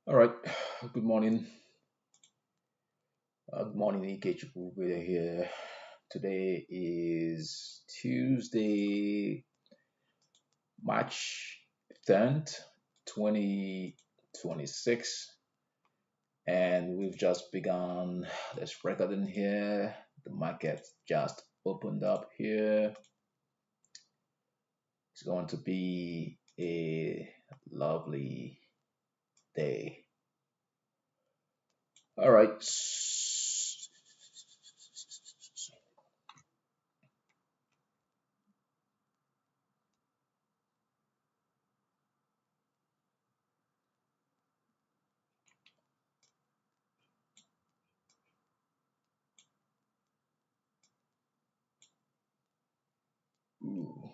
All right. Good morning. Good morning, Ikechukwu. We're here. Today is Tuesday, March 10th, 2026, and we've just begun this recording here. The market just opened up here. It's going to be a lovely day. All right. Ooh.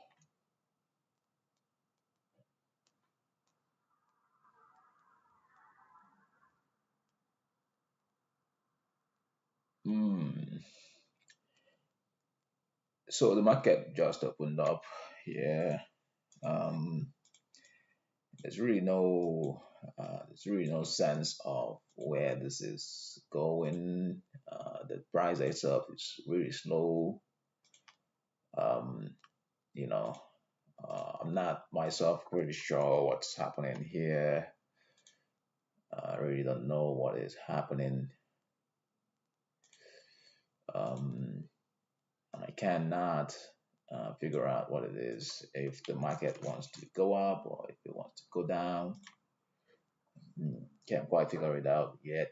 Hmm. So the market just opened up here. Um, there's really no sense of where this is going. The price itself is really slow. Um, you know, I'm not myself really sure what's happening here. I really don't know what is happening. Um, and I cannot figure out what it is. If the market wants to go up or if it wants to go down. Can't quite figure it out yet.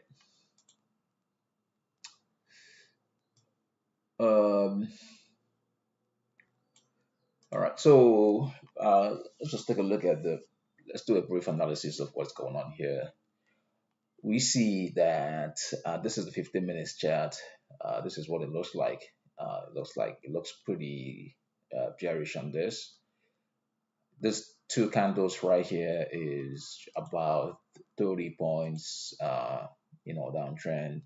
Um, all right, so let's just take a look at let's do a brief analysis of what's going on here. We see that this is the 15 minutes chart. This is what it looks like. It looks pretty bearish on this. This two candles right here is about 30 points, downtrend.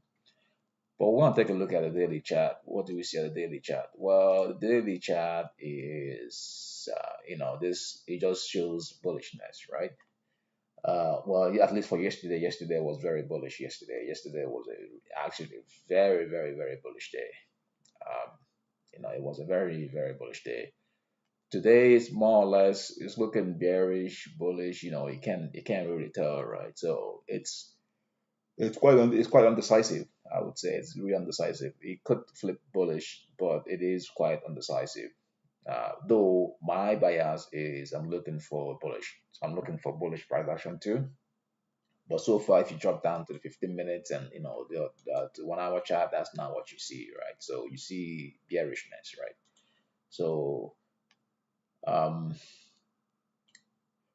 But we want to take a look at the daily chart. What do we see at the daily chart? Well, the daily chart is, this it just shows bullishness, right? Well, yeah, at least for yesterday, yesterday was very bullish. Yesterday was actually a very, very, very bullish day. Um, it was a very, very bullish day. Today is more or less it's looking bearish, bullish. You can't really tell, right? So it's quite undecisive. I would say it's really undecisive. It could flip bullish, but it is quite undecisive. Though my bias is I'm looking for bullish. So I'm looking for bullish price action too. But so far, if you drop down to the 15 minutes and the 1 hour chart, that's not what you see, right? So you see bearishness, right? So um,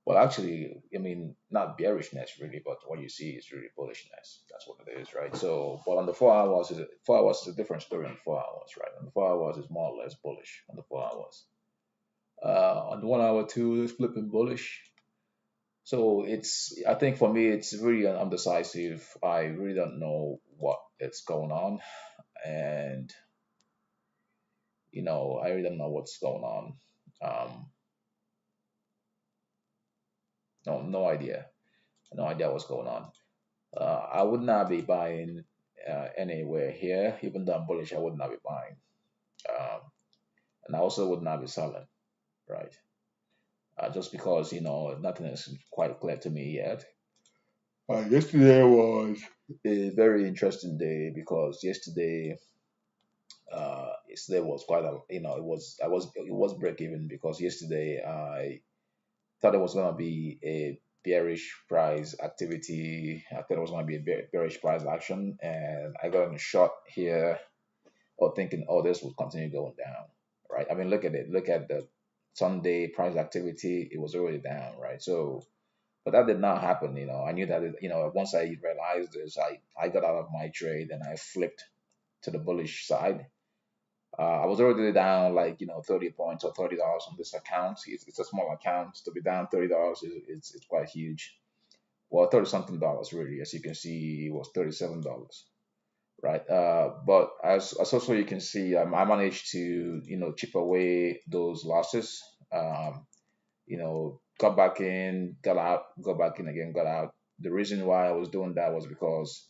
well, actually, I mean, not bearishness really, but what you see is really bullishness. That's what it is, right? So, but on the 4 hours, 4 hours is a different story on 4 hours, right? On the 4 hours is more or less bullish on the 4 hours. On the 1 hour too, it's flipping bullish. So I think for me, it's really undecisive. I really don't know what is going on, and I really don't know what's going on. Um, no idea, no idea what's going on. I would not be buying anywhere here, even though I'm bullish. I would not be buying, um, and I also would not be selling, right? Just because nothing is quite clear to me yet. Yesterday was a very interesting day because yesterday was quite a it was break even because yesterday I thought it was gonna be a bearish price activity. I thought it was gonna be a bearish price action, and I got in a short here, or thinking, oh, this will continue going down, right? I mean, look at it. Look at the Sunday price activity; it was already down, right? So, but that did not happen. I knew that. Once I realized this, I got out of my trade and I flipped to the bullish side. I was already down like 30 points or $30 on this account. It's a small account. To be down $30 is it's quite huge. Well, 30 something dollars really. As you can see, it was $37, right? But as also you can see, I managed to chip away those losses. Got back in, got out, got back in again, got out. the reason why I was doing that was because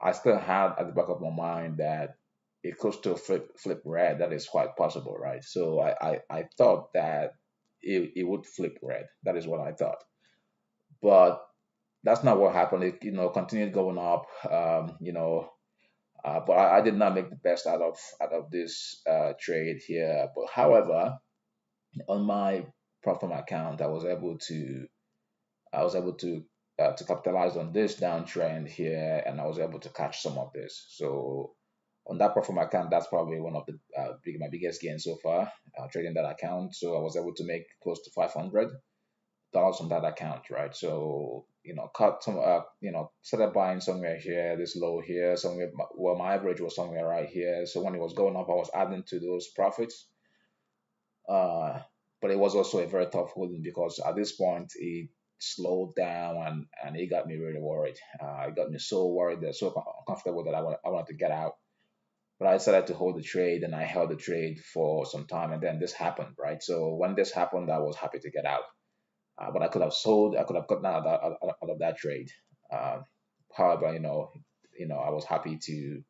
I still had at the back of my mind that it could still flip red. That is quite possible, right? So I thought that it would flip red. That is what I thought. But that's not what happened. It, continued going up. But I did not make the best out of this trade here. But however, on my profit account, I was able to capitalize on this downtrend here, and I was able to catch some of this. So on that profit account, that's probably one of the my biggest gains so far, trading that account. So I was able to make close to $500 on that account, right? So cut some, started buying somewhere here, this low here, somewhere. Well, my average was somewhere right here. So when it was going up, I was adding to those profits. Uh, but it was also a very tough holding because at this point it slowed down, and it got me really worried. It got me so worried, that so uncomfortable that I wanted to get out. But I decided to hold the trade, and I held the trade for some time, and then this happened, right? So when this happened, I was happy to get out. But I could have sold, I could have gotten out of that trade. Uh, However, I was happy to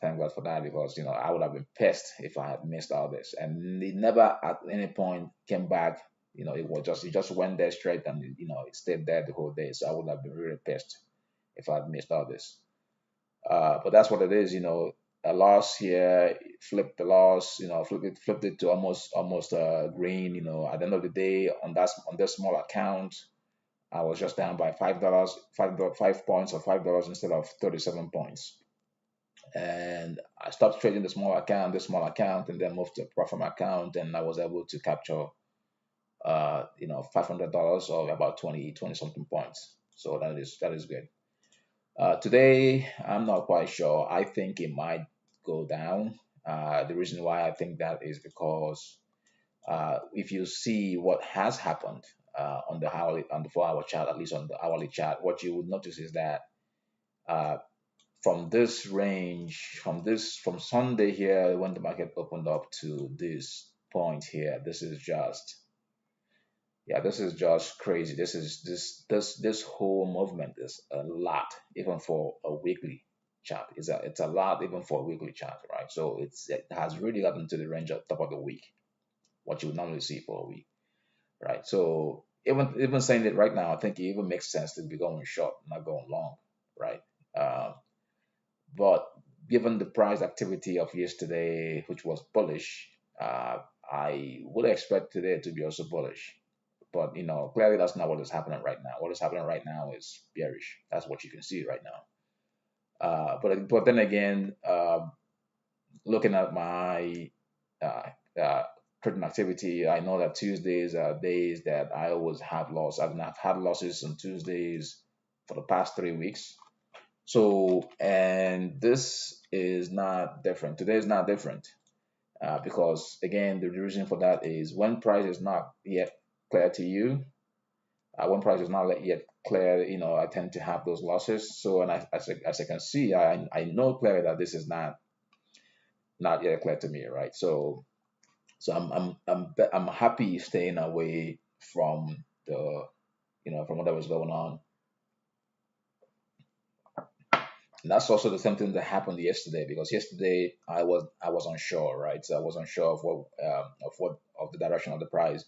thank God for that, because I would have been pissed if I had missed all this, and it never at any point came back. It just went there straight, and it stayed there the whole day. So I would have been really pissed if I had missed all this. But that's what it is. A loss here flipped the loss. Flipped it to almost green. At the end of the day, on this small account, I was just down by $5, 5 points, or $5 instead of 37 points. And I stopped trading the small account, and then moved to a profit account, and I was able to capture, $500, or about 20 something points. So that is good. Today, I'm not quite sure. I think it might go down. The reason why I think that is because if you see what has happened on the 4-hour chart, at least on the hourly chart, what you would notice is that uh, from this range, from Sunday here, when the market opened up to this point here, this is just crazy. This whole movement is a lot, even for a weekly chart. It's a lot, even for a weekly chart, right? So it has really gotten to the range of top of the week, what you would normally see for a week, right? So even saying it right now, I think it even makes sense to be going short, not going long, right? Um, but given the price activity of yesterday, which was bullish, I would expect today to be also bullish. But clearly that's not what is happening right now. What is happening right now is bearish. That's what you can see right now. But then again, looking at my uh, uh, trading activity, I know that Tuesdays are days that I always have loss. I've had losses on Tuesdays for the past 3 weeks. So, and this is not different. Today is not different, because again, the reason for that is when price is not yet clear to you. When price is not yet clear, I tend to have those losses. So, and as I can see, I know clearly that this is not yet clear to me, right? So I'm happy staying away from from whatever's going on. And that's also the same thing that happened yesterday, because yesterday I was unsure, right? So I was unsure of the direction of the price,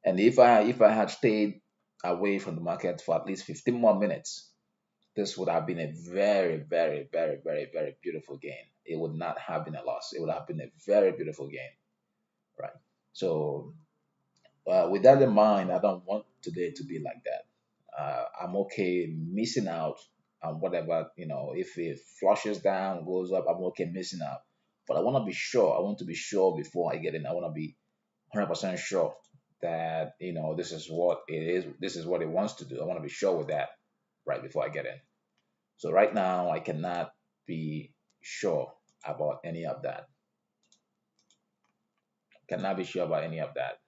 and if I had stayed away from the market for at least 15 more minutes, this would have been a very, very, very, very, very beautiful gain. It would not have been a loss. It would have been a very beautiful gain, right? So with that in mind, I don't want today to be like that. I'm okay missing out on whatever, if it flushes down, goes up, I'm okay missing out. But I want to be sure. I want to be sure before I get in. I want to be 100% sure that, this is what it is. This is what it wants to do. I want to be sure with that right before I get in. So right now, I cannot be sure about any of that. Cannot be sure about any of that.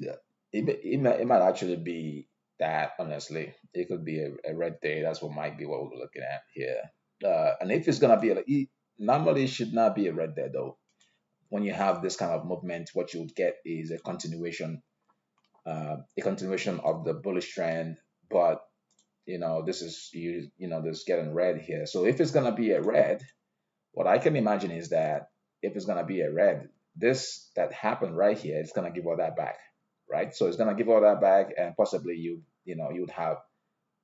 Yeah. It might actually be. that, honestly. It could be a red day. That's what might be what we're looking at here. And if it's gonna be normally it should not be a red day though. When you have this kind of movement, what you would get is a continuation of the bullish trend. But this is this getting red here. So if it's gonna be a red, what I can imagine is that if it's gonna be a red, this that happened right here, it's gonna give all that back, right? So it's gonna give all that back, and possibly you would have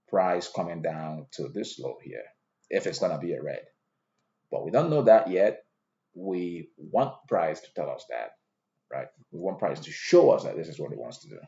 price coming down to this low here if it's gonna be a red. But we don't know that yet. We want price to tell us that, right? We want price to show us that this is what it wants to do.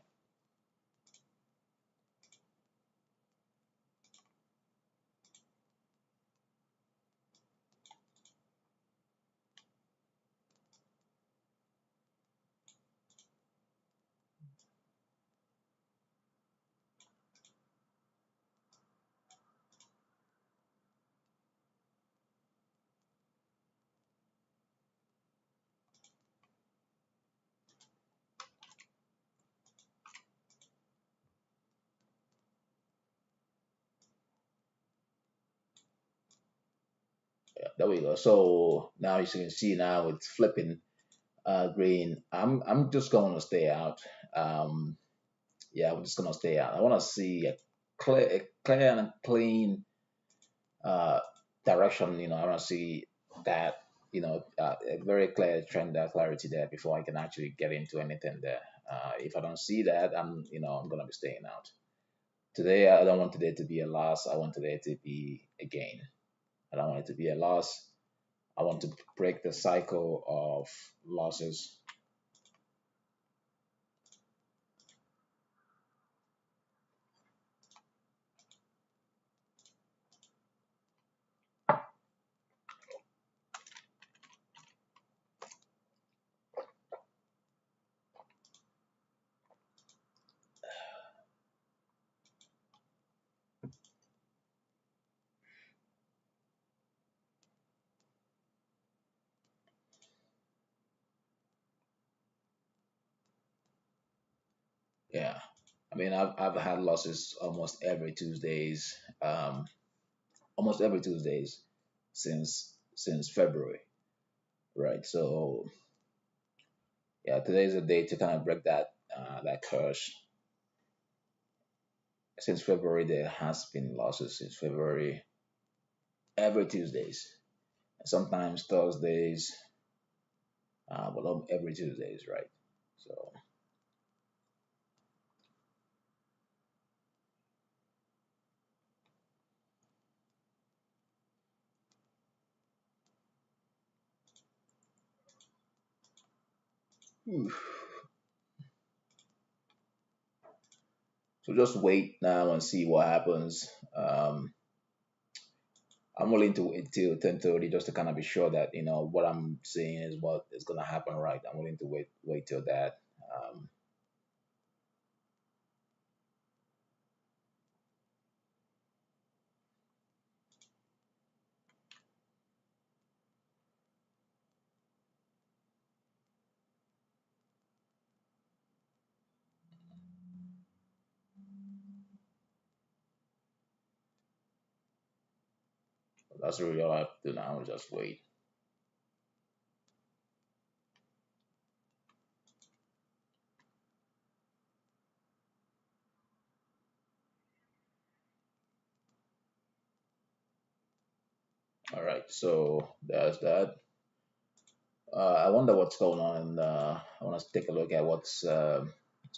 Yeah, there we go. So now you can see now it's flipping green. I'm just going to stay out. Um, yeah, I'm just gonna stay out. I want to see a clear and clean uh, direction. I want to see that a very clear trend, clarity there before I can actually get into anything there. If I don't see that, I'm gonna be staying out. Today, I don't want today to be a loss. I want today to be a gain. I don't want it to be a loss. I want to break the cycle of losses. Yeah. I mean, I've had losses almost every Tuesdays since February, right? So yeah, today is a day to kind of break that curse. Since February, there has been losses since February every Tuesdays, sometimes Thursdays, but not every Tuesdays, right? So so just wait now and see what happens. I'm willing to wait till 10:30 just to kind of be sure that what I'm saying is what is gonna happen, right? I'm willing to wait till that. That's really all I have to do now. Just wait. All right, so there's that. I wonder what's going on, and I want to take a look at what's going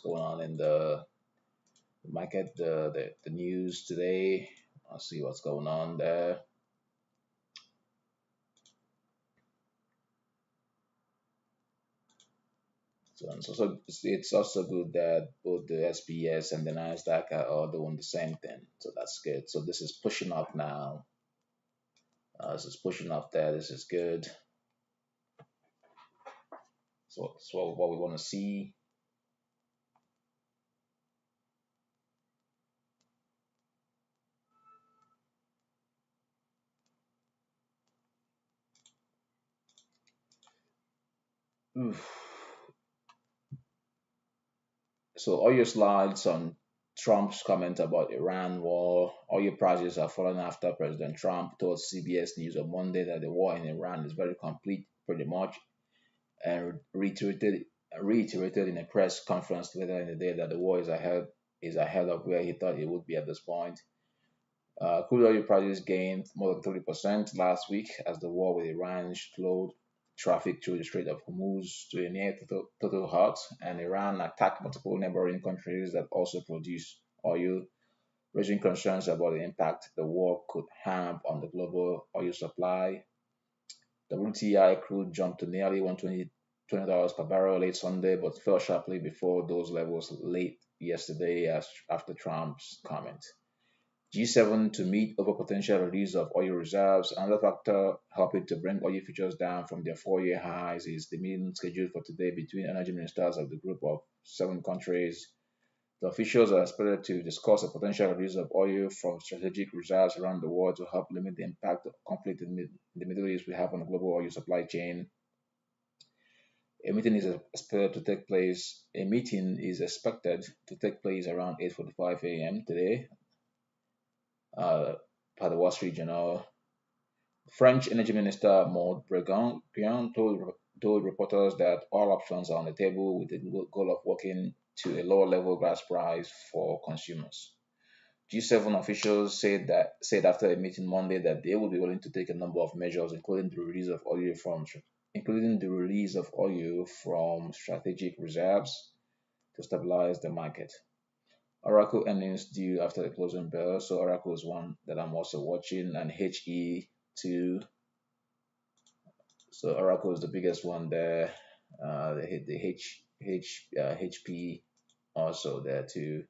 on in the market, the news today. I'll see what's going on there. So it's also good that both the SPX and the NASDAQ are all doing the same thing. So that's good. So this is pushing up now. This is pushing up there. This is good. So that's what we want to see. Oof. So all your slides on Trump's comment about Iran war. Oil prices are falling after President Trump told CBS News on Monday that the war in Iran is very complete, pretty much, and reiterated in a press conference later in the day that the war is ahead of where he thought it would be at this point. Crude oil prices gained more than 30% last week as the war with Iran slowed traffic through the Strait of Hormuz to a near total halt, and Iran attacked multiple neighboring countries that also produce oil, raising concerns about the impact the war could have on the global oil supply. WTI crude jumped to nearly $120 per barrel late Sunday, but fell sharply before those levels late yesterday after Trump's comment. G7 to meet over potential release of oil reserves. Another factor helping to bring oil futures down from their 4-year highs is the meeting scheduled for today between energy ministers of the group of 7 countries. The officials are expected to discuss a potential release of oil from strategic reserves around the world to help limit the impact of conflict in the Middle East we have on the global oil supply chain. A meeting is expected to take place. A meeting is expected to take place around 8:45 a.m. today, per the Wall Street Journal. French Energy Minister Maud Breguin told reporters that all options are on the table with the goal of working to a lower level gas price for consumers. G7 officials said after a meeting Monday that they will be willing to take a number of measures, including the release of oil from strategic reserves to stabilize the market. Oracle earnings due after the closing bell. So Oracle is one that I'm also watching, and HE2. So Oracle is the biggest one there. The HP also there too.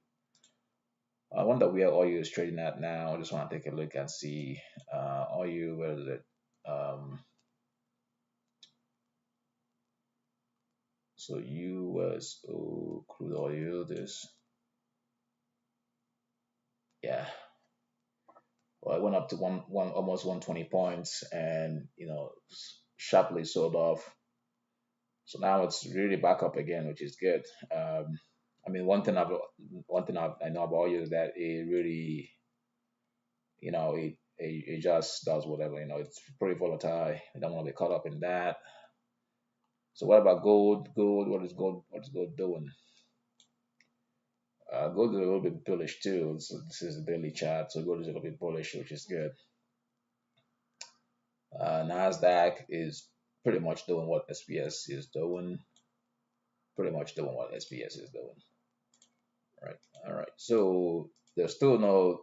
I wonder where oil is trading at now. I just want to take a look and see oil. Where is it? So USO crude oil. This, yeah. Well, it went up to one almost 120 points, and sharply sold off. So now it's really back up again, which is good. I mean, I know about you is that it really, it just does whatever. It's pretty volatile. I don't want to be caught up in that. So what about gold? What is gold doing? Gold is a little bit bullish too. So this is a daily chart, so gold is a little bit bullish, which is good. NASDAQ is pretty much doing what SPX is doing. Pretty much doing what SPX is doing. Right. All right. So there's still no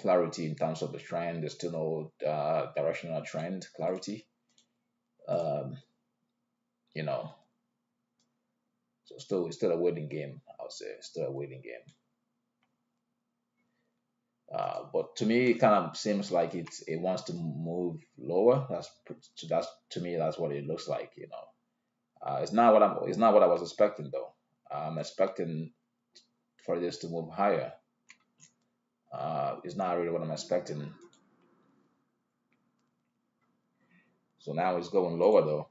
clarity in terms of the trend. There's still no directional trend clarity. Um, you know, so it's still a waiting game. I would say it's still a waiting game. But to me, it kind of seems like it wants to move lower. That's to me, that's what it looks like. It's not what I was expecting though. I'm expecting for this to move higher. It's not really what I'm expecting. So now it's going lower though.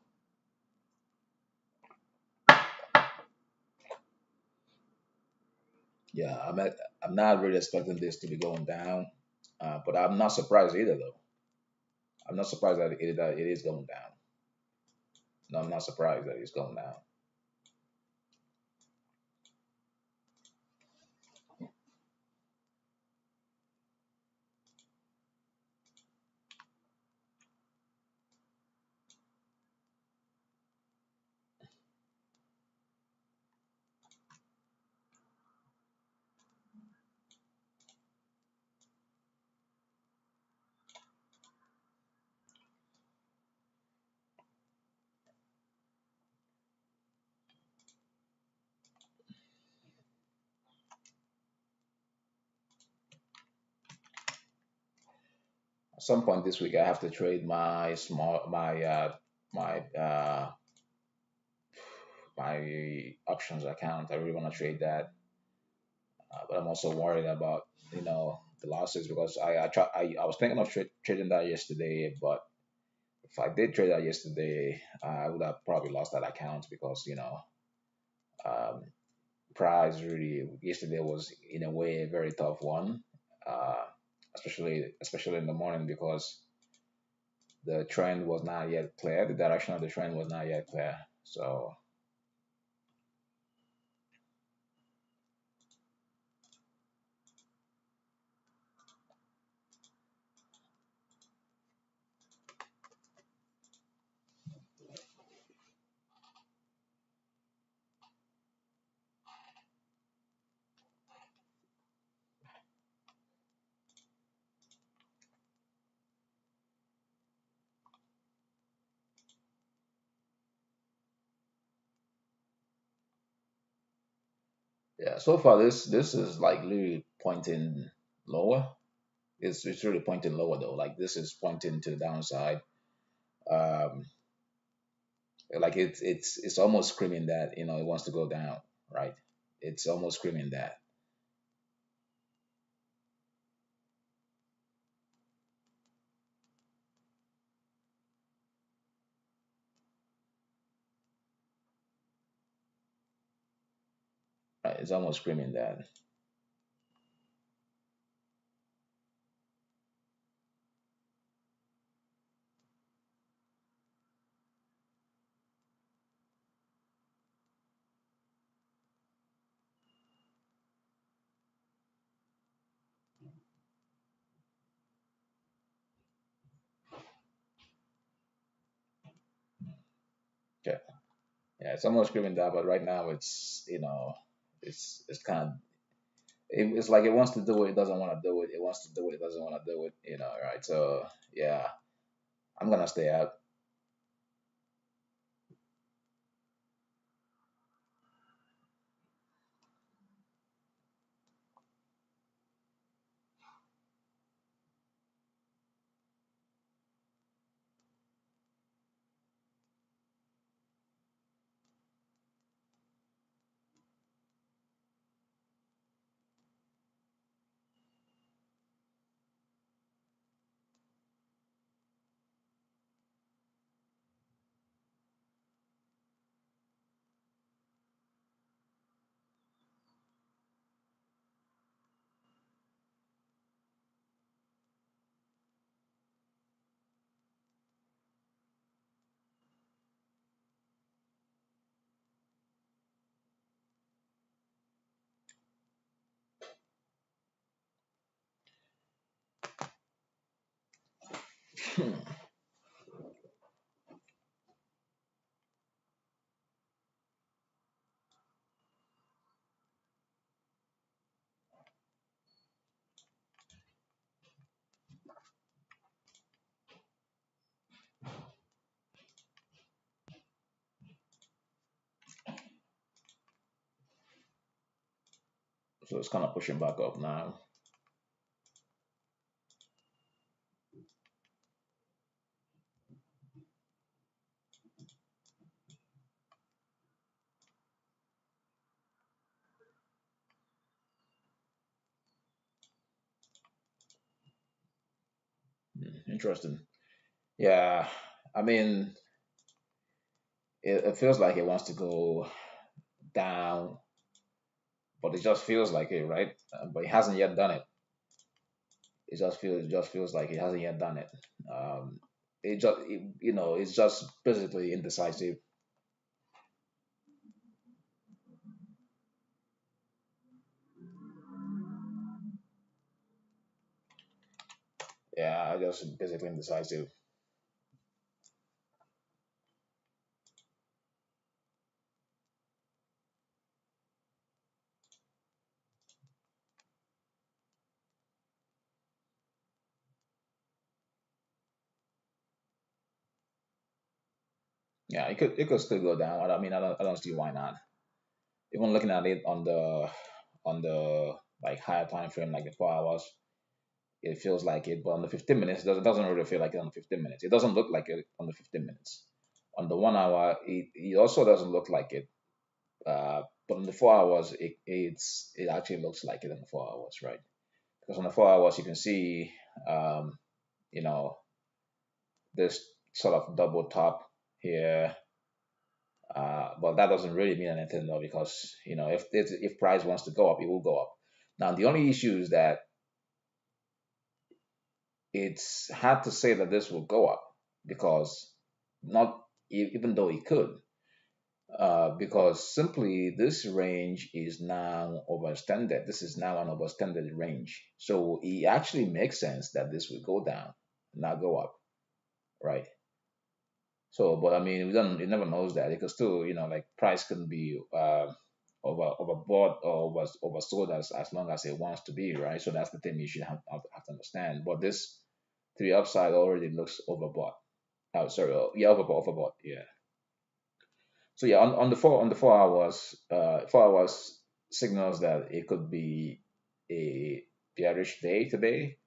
Yeah, I'm not really expecting this to be going down, but I'm not surprised either though. I'm not surprised that it is going down. No, I'm not surprised that it's going down. At some point this week, I have to trade my my options account. I really want to trade that, but I'm also worried about the losses because I was thinking of trading that yesterday, but if I did trade that yesterday, I would have probably lost that account because um, price really yesterday was in a way a very tough one, uh, especially in the morning because the trend was not yet clear. The direction of the trend was not yet clear. So yeah, so far this is like really pointing lower. It's really pointing lower though. Like this is pointing to the downside. Um, like it's almost screaming that it wants to go down, right? It's almost screaming that. Right? It's almost screaming that. Okay. Yeah, it's almost screaming that, but right now it's kind of it's like it wants to do it, it doesn't want to do it. It wants to do it, it doesn't want to do it. Right? So yeah, I'm gonna stay out. So it's kind of pushing back up now. Interesting. Yeah, I mean, it feels like it wants to go down, but it just feels like it, right? But it hasn't yet done it. It just feels like it hasn't yet done it. It's just basically indecisive. Yeah, just basically indecisive. Yeah, it could still go down. I mean, I don't see why not. Even looking at it on the like higher time frame, like the 4 hours, it feels like it. But on the 15 minutes, it doesn't really feel like it on the 15 minutes. It doesn't look like it on the 15 minutes. On the 1 hour, it also doesn't look like it. But on the 4 hours, it actually looks like it on the 4 hours, right? Because on the 4 hours, you can see, um, you know, this sort of double top here, But that doesn't really mean anything though, because if price wants to go up, it will go up. Now the only issue is that it's hard to say that this will go up, because not even though it could, because simply this range is now overextended. This is now an overextended range, so it actually makes sense that this will go down, not go up, right? So, but I mean, we don't. It never knows that. It could still, like price can be overbought or oversold as long as it wants to be, right? So that's the thing you should have to understand. But this three upside already looks overbought. Oh, sorry. Yeah, overbought. Yeah. So yeah, on the 4 hours, 4 hours signals that it could be a bearish day today.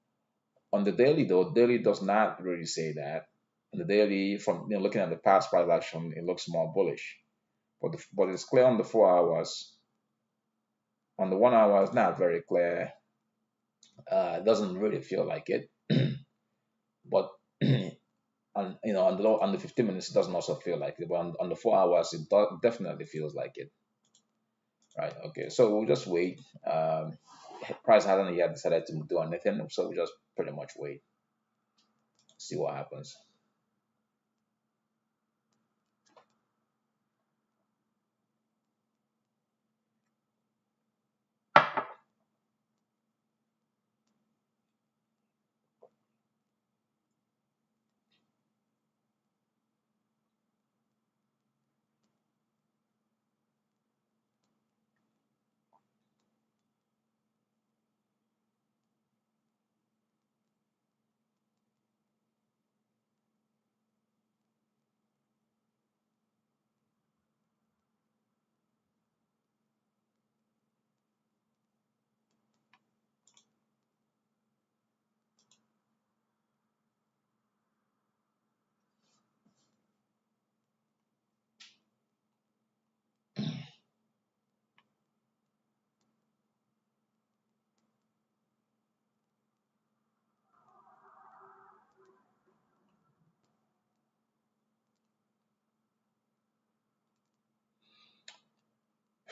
On the daily though, daily does not really say that. On the daily, from looking at the past price action, it looks more bullish. But it's clear on the 4 hours. On the 1 hour, it's not very clear. It doesn't really feel like it. But on the 15 minutes, it doesn't also feel like it. But on the 4 hours, it definitely feels like it. Right. Okay. So we'll just wait. Price hasn't yet decided to do anything, so we just pretty much wait, see what happens.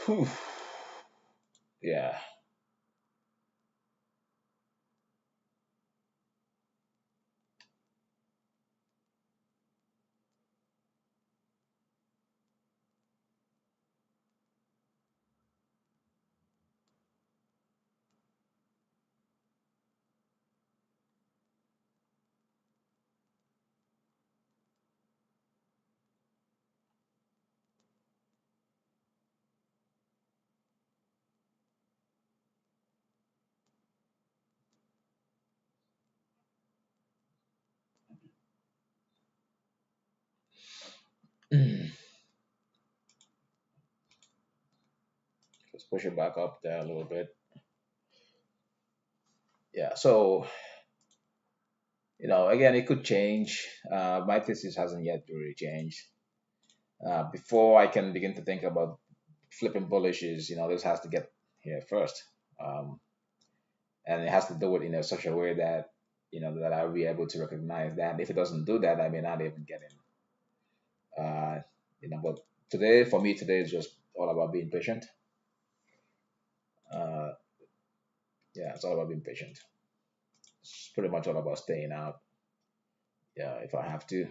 Whew. Yeah. Let's push it back up there a little bit. Yeah. So again, it could change. My thesis hasn't yet really changed. Before I can begin to think about flipping bullishes, this has to get here first. Um, and it has to do it in such a way that that I'll be able to recognize that. If it doesn't do that, I may not even get in. But today, for me, today is just all about being patient. Uh, yeah, it's all about being patient. It's pretty much all about staying out. Yeah, if I have to.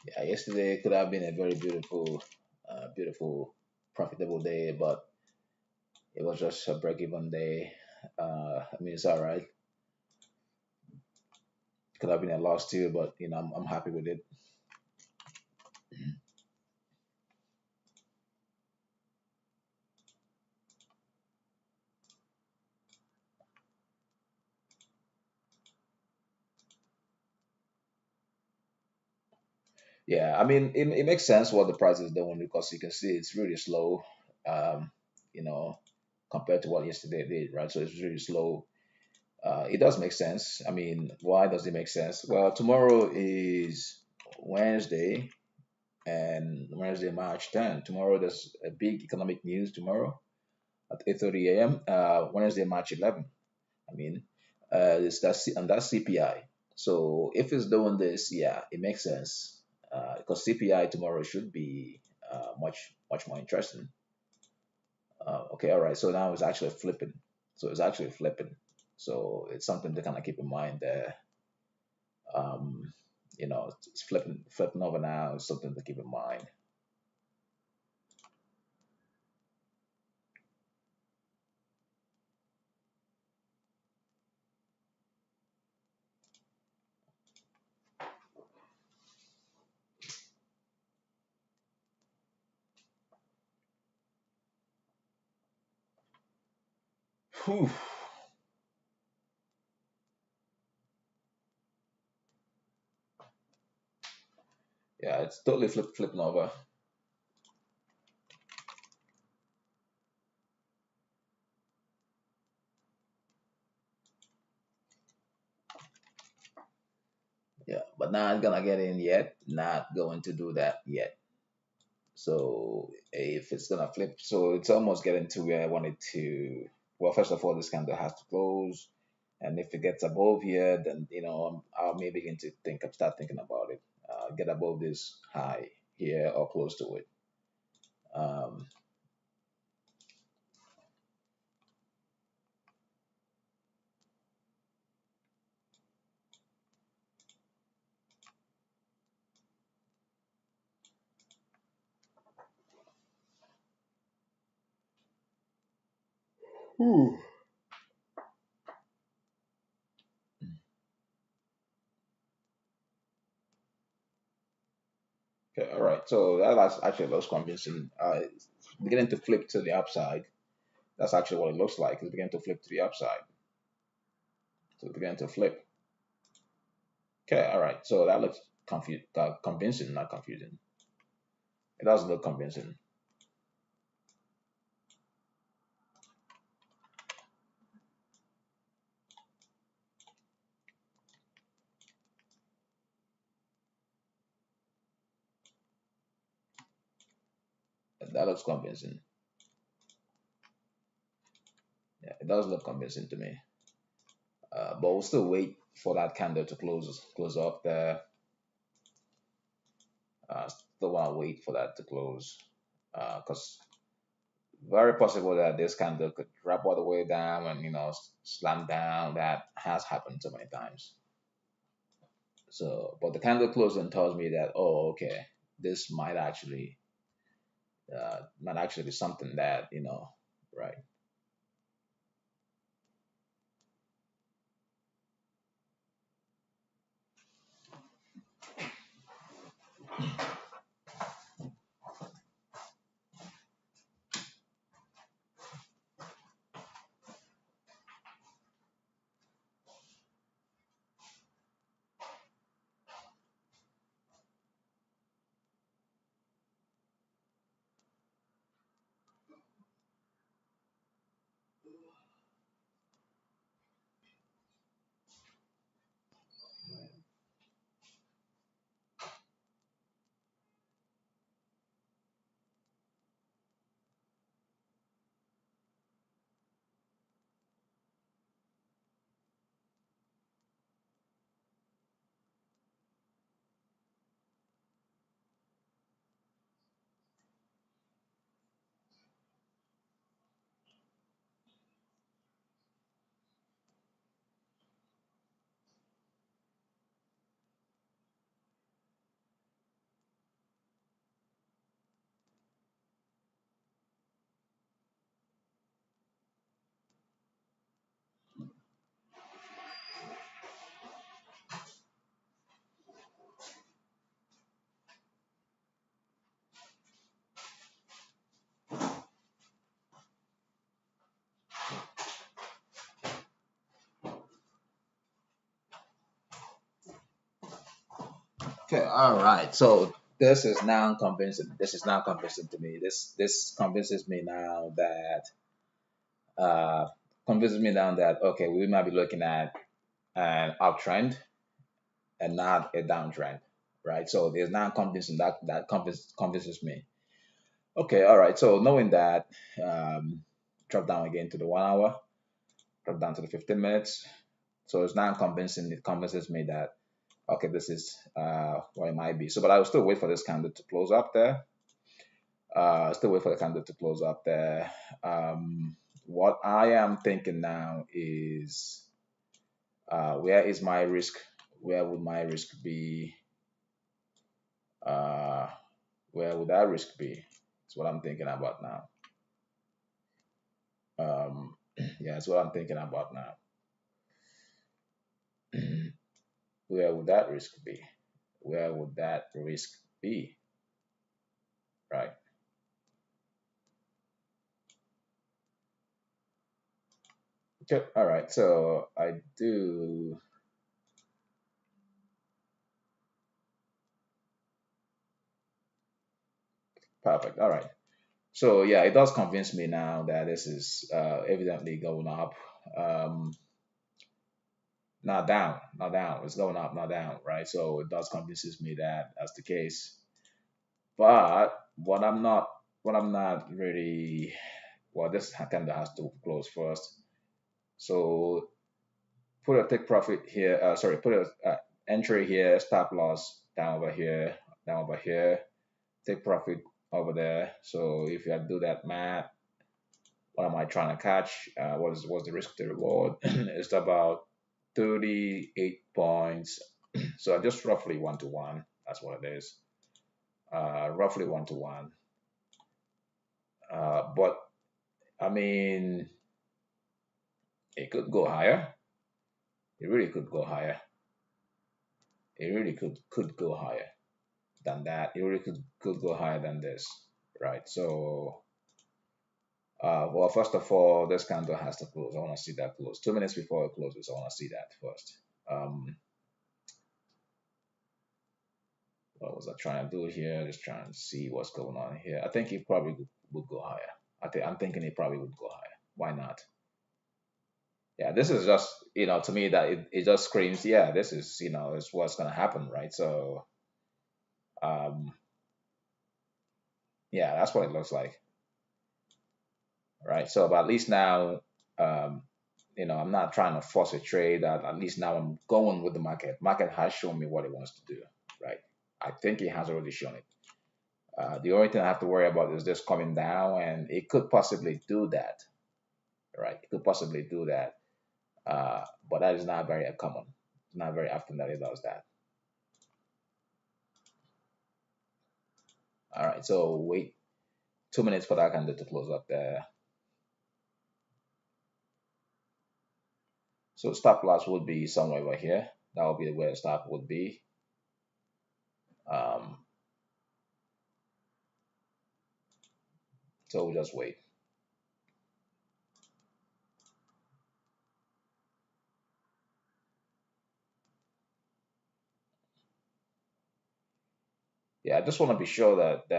Yeah, yesterday could have been a very beautiful, profitable day, but it was just a break-even day. I mean, it's all right. Could have been a loss too, but I'm happy with it. Yeah, I mean, it makes sense what the price is doing, because you can see it's really slow. Um, you know, compared to what yesterday did, right? So it's really slow. It does make sense. I mean, why does it make sense? Well, tomorrow is Wednesday, and Wednesday, March 10th. Tomorrow there's a big economic news tomorrow at 8:30 a.m. Wednesday, March 11th. I mean, it's that and that's CPI. So if it's doing this, yeah, it makes sense because CPI tomorrow should be much more interesting. Okay, all right. So now it's actually flipping. So it's actually flipping. So it's something to kind of keep in mind there. Um, it's flipping over now. It's something to keep in mind. Whew. Yeah, it's totally flipping over. Yeah, but not gonna get in yet. Not going to do that yet. So if it's gonna flip, so it's almost getting to where I wanted to. Well, first of all, this candle has to close, and if it gets above here, then I'll maybe begin to start thinking about it. Get above this high here or close to it. Um, Whew. Okay, all right. So that's actually looks convincing. It's beginning to flip to the upside. That's actually what it looks like. It's beginning to flip to the upside. So it's beginning to flip. Okay, all right. So that looks convincing, not confusing. It does look convincing. That looks convincing. Yeah, it does look convincing to me. But we'll still wait for that candle to close up there. Still want to wait for that to close because very possible that this candle could drop all the way down and slam down. That has happened so many times. So, but the candle closing tells me that, oh, okay, this might actually be something that right. Okay, all right. So this is now convincing. This is now convincing to me. This convinces me now that uh, convinces me down that okay, we might be looking at an uptrend and not a downtrend, right? So there's now confidence in that convinces me. Okay, all right. So knowing that, drop down again to the 1 hour, drop down to the 15 minutes. So it's now convincing. It convinces me that okay, this is what it might be. So, but I will still wait for this candle to close up there. Still wait for the candle to close up there. What I am thinking now is where is my risk? Where would my risk be? Uh, where would that risk be? That's what I'm thinking about now. Yeah, that's what I'm thinking about now. Where would that risk be? Where would that risk be? Right. Okay. All right. So I do. Perfect. All right. So yeah, it does convince me now that this is evidently going up. Um, Not down, not down. It's going up, not down, right? So it does convinces me that that's the case. But what I'm not really, well, this candle has to close first. So put a take profit here. Sorry, put a entry here, stop loss down over here, take profit over there. So if you do that math, what am I trying to catch? What's the risk to reward? It's about 38 points. So just roughly 1 to 1. That's what it is. Roughly 1 to 1. But I mean, it could go higher. It really could go higher. It really could go higher than that. It really could go higher than this, right? So, well, first of all, this candle has to close. I want to see that close. 2 minutes before it closes, I want to see that first. What was I trying to do here? Just trying to see what's going on here. I think it probably would go higher. I'm thinking it probably would go higher. Why not? Yeah, this is just, to me that it just screams, yeah, this is, is what's going to happen, right? So, um, yeah, that's what it looks like, right? So, but at least now, um, I'm not trying to force a trade. At least now I'm going with the market. Market has shown me what it wants to do, right? I think it has already shown it. The only thing I have to worry about is just coming down, and it could possibly do that, right? It could possibly do that, but that is not very common. It's not very often that it does that. All right, so wait 2 minutes for that candle to close up there. So stop loss would be somewhere over here. That would be where the stop would be. Um, so we'll just wait. Yeah, I just want to be sure that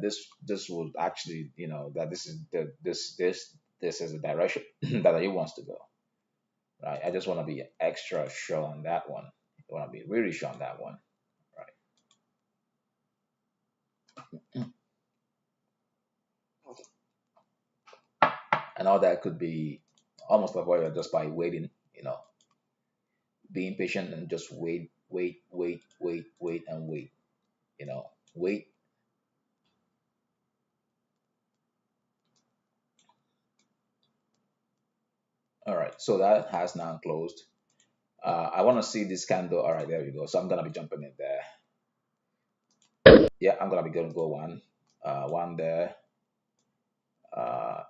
this would actually, that this is this is the direction that he wants to go, right? I just want to be extra sure on that one. I want to be really sure on that one, right? And all that could be almost avoided just by waiting, being patient and just wait and wait, wait. All right, so that has now closed. I want to see this candle. All right, there we go. So I'm gonna be jumping in there. Yeah, I'm gonna be going to go one there. Uh,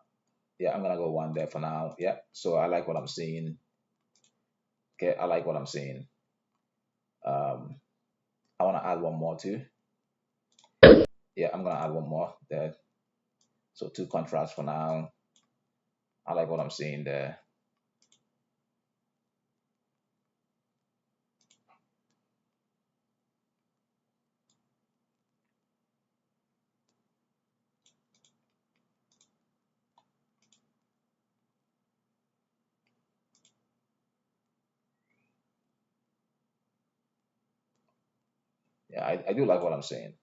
yeah, I'm gonna go one there for now. Yeah, so I like what I'm seeing. Okay, I like what I'm seeing. Um, I want to add one more too. Yeah, I'm gonna add one more there. So two contracts for now. I like what I'm seeing there. Yeah, I do like what I'm saying.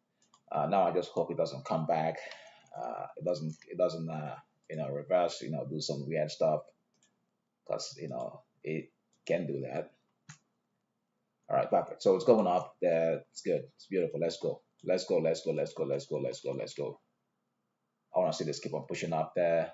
Now I just hope it doesn't come back. It doesn't reverse, do some weird stuff, because it can do that. All right, perfect. So it's going up there. It's good. It's beautiful. Let's go. Let's go. Let's go. Let's go. Let's go. Let's go. Let's go. I want to see this keep on pushing up there.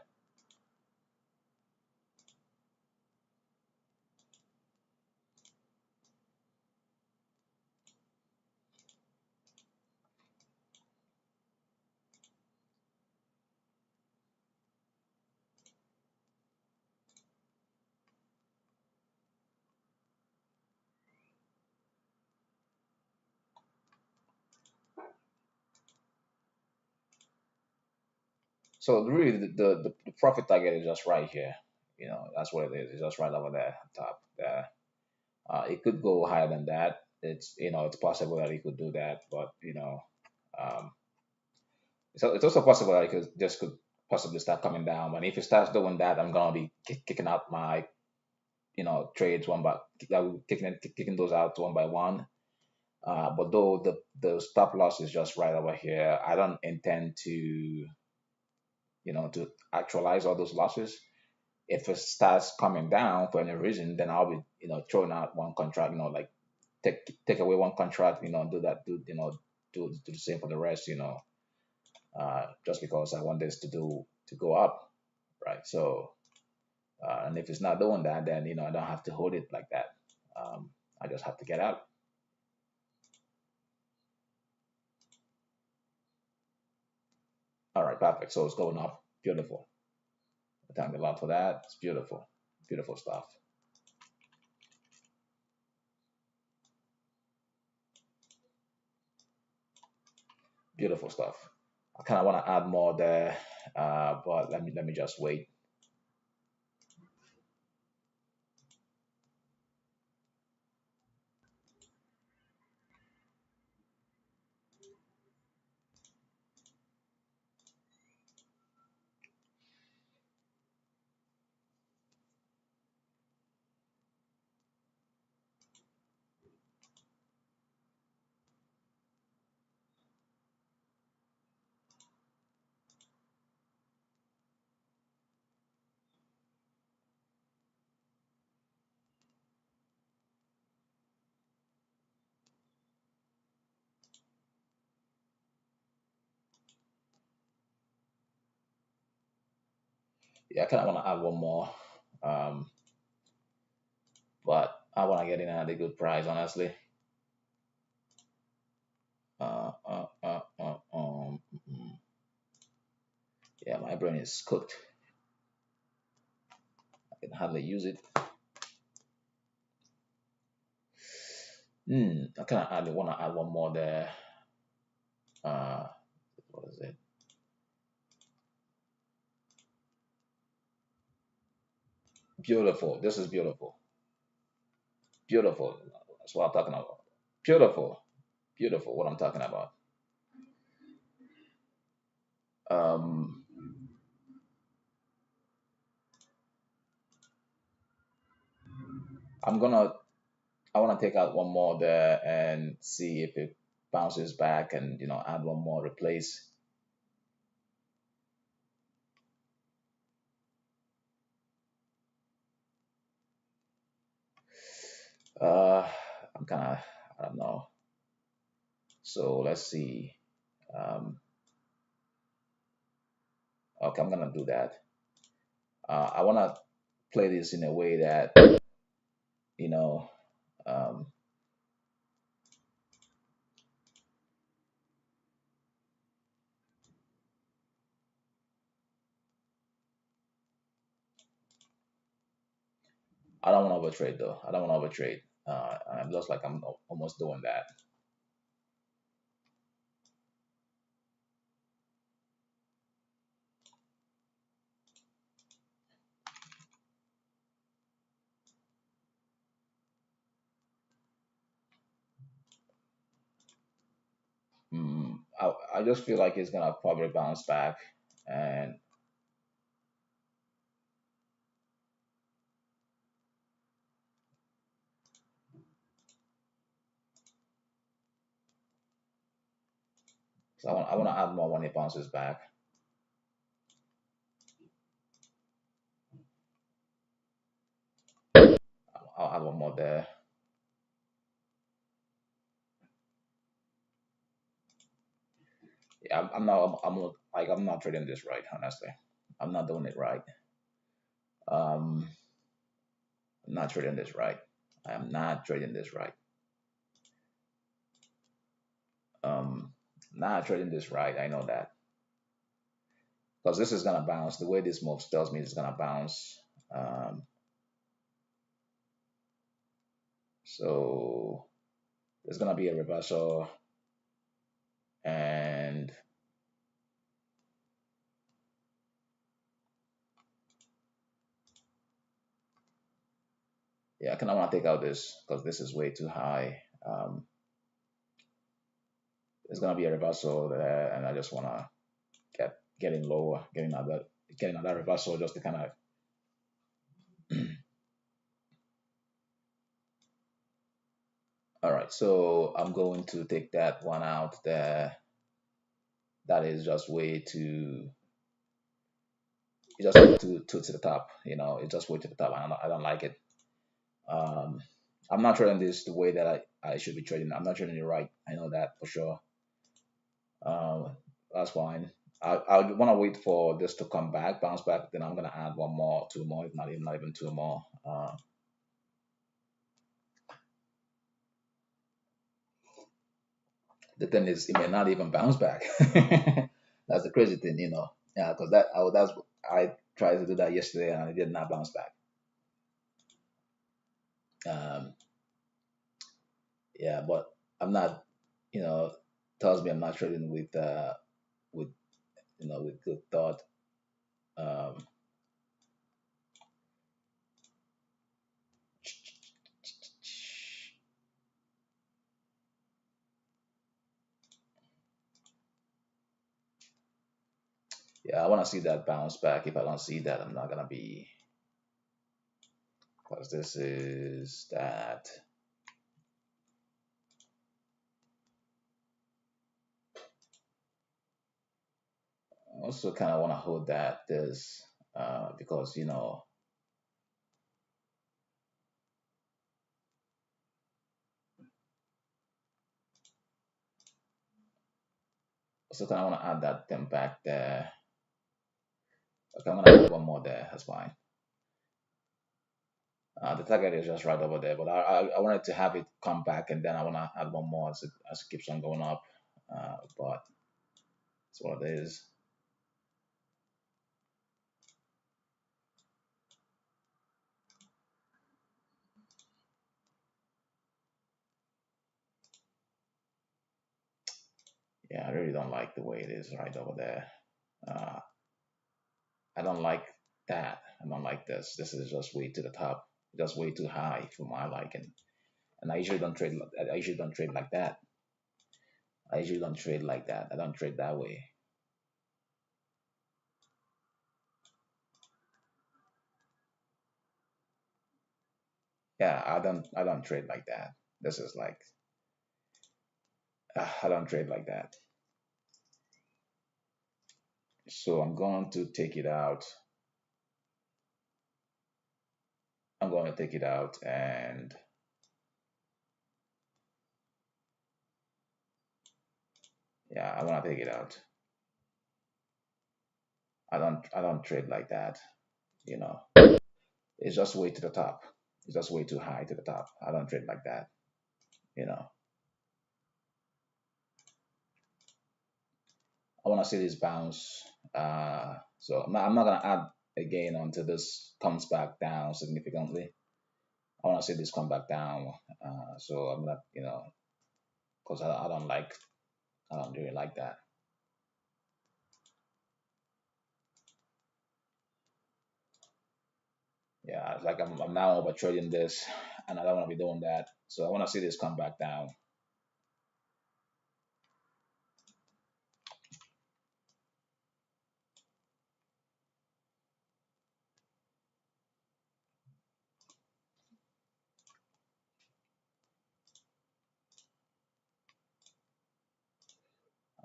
So really, the profit target is just right here. That's what it is. It's just right over there, top there. It could go higher than that. It's possible that it could do that, but um, it's also possible that it could possibly start coming down. And if it starts doing that, I'm gonna be kicking out my trades one by kicking those out one by one. But though the stop loss is just right over here, I don't intend to actualize all those losses. If it starts coming down for any reason, then I'll be throwing out one contract, like take away one contract, do that, do the same for the rest, just because I want this to go up, right? So and if it's not doing that, then I don't have to hold it like that. I just have to get out. All right, perfect. So it's going up. Beautiful. Thank the Lord for that. It's beautiful. Beautiful stuff. Beautiful stuff. I kind of want to add more there, but let me just wait. Yeah, I kind of want to add one more, um, but I want to get in at a good price, honestly. Uh, uh, uh, mm. Yeah, my brain is cooked. I can hardly use it. I kind of want to add one more there. Uh, what is it? Beautiful. This is beautiful. Beautiful. That's what I'm talking about. Beautiful. Beautiful. What I'm talking about. Um, I'm gonna. I want to take out one more there and see if it bounces back, and add one more, replace. Uh, I'm kind of. I don't know. So let's see. Okay, I'm gonna do that. I want to play this in a way that you know. Um, I don't want to overtrade though. I don't want to overtrade. I'm just like I'm almost doing that. I just feel like it's gonna probably bounce back, and So I want to add more when it bounces back. I'll add one more there. Yeah, I'm not trading this right, honestly. I'm not doing it right. Um, I'm not trading this right. I am not trading this right. Um, not trading this right. I know that because this is gonna bounce. The way this moves tells me it's gonna bounce. Um, so there's gonna be a reversal, and yeah, I kind of want to take out this because this is way too high. There's gonna be a reversal there, and I just want to getting lower, getting another reversal just to kind of. All right, so I'm going to take that one out there. That is just way too. It's just way too to the top. It's just way to the top. I don't like it. Um, I'm not trading this the way that I should be trading. I'm not trading it right. I know that for sure. That's fine. I want to wait for this to come back, bounce back. Then I'm gonna add one more, two more, if not even two more. The thing is, it may not even bounce back. That's the crazy thing. Yeah, because I tried to do that yesterday and it did not bounce back. Um, yeah, but I'm not, you know, tells me I'm not trading with with good thought. Um, yeah, I want to see that bounce back. If I don't see that, I'm not gonna be because this is that. I also kind of want to hold this because also kind of want to add that thing back there. Okay, I'm gonna add one more there. That's fine. The target is just right over there, but I wanted to have it come back, and then I want to add one more as it keeps on going up. But it's what it is. Yeah, I really don't like the way it is right over there. Uh, I don't like that. I don't like this. This is just way to the top, just way too high for my liking. And I usually don't trade. I usually don't trade like that. I usually don't trade like that. I don't trade that way. Yeah, I don't trade like that. This is like I don't trade like that. So I'm going to take it out. I'm going to take it out, and yeah, I want to take it out. I don't trade like that. You know, it's just way to the top. It's just way too high to the top. I don't trade like that. You know, I want to see this bounce. So I'm not gonna add again until this comes back down significantly. I want to see this come back down. So I'm not, because I don't really like that. Yeah, it's like I'm now over trading this, and I don't want to be doing that. So I want to see this come back down.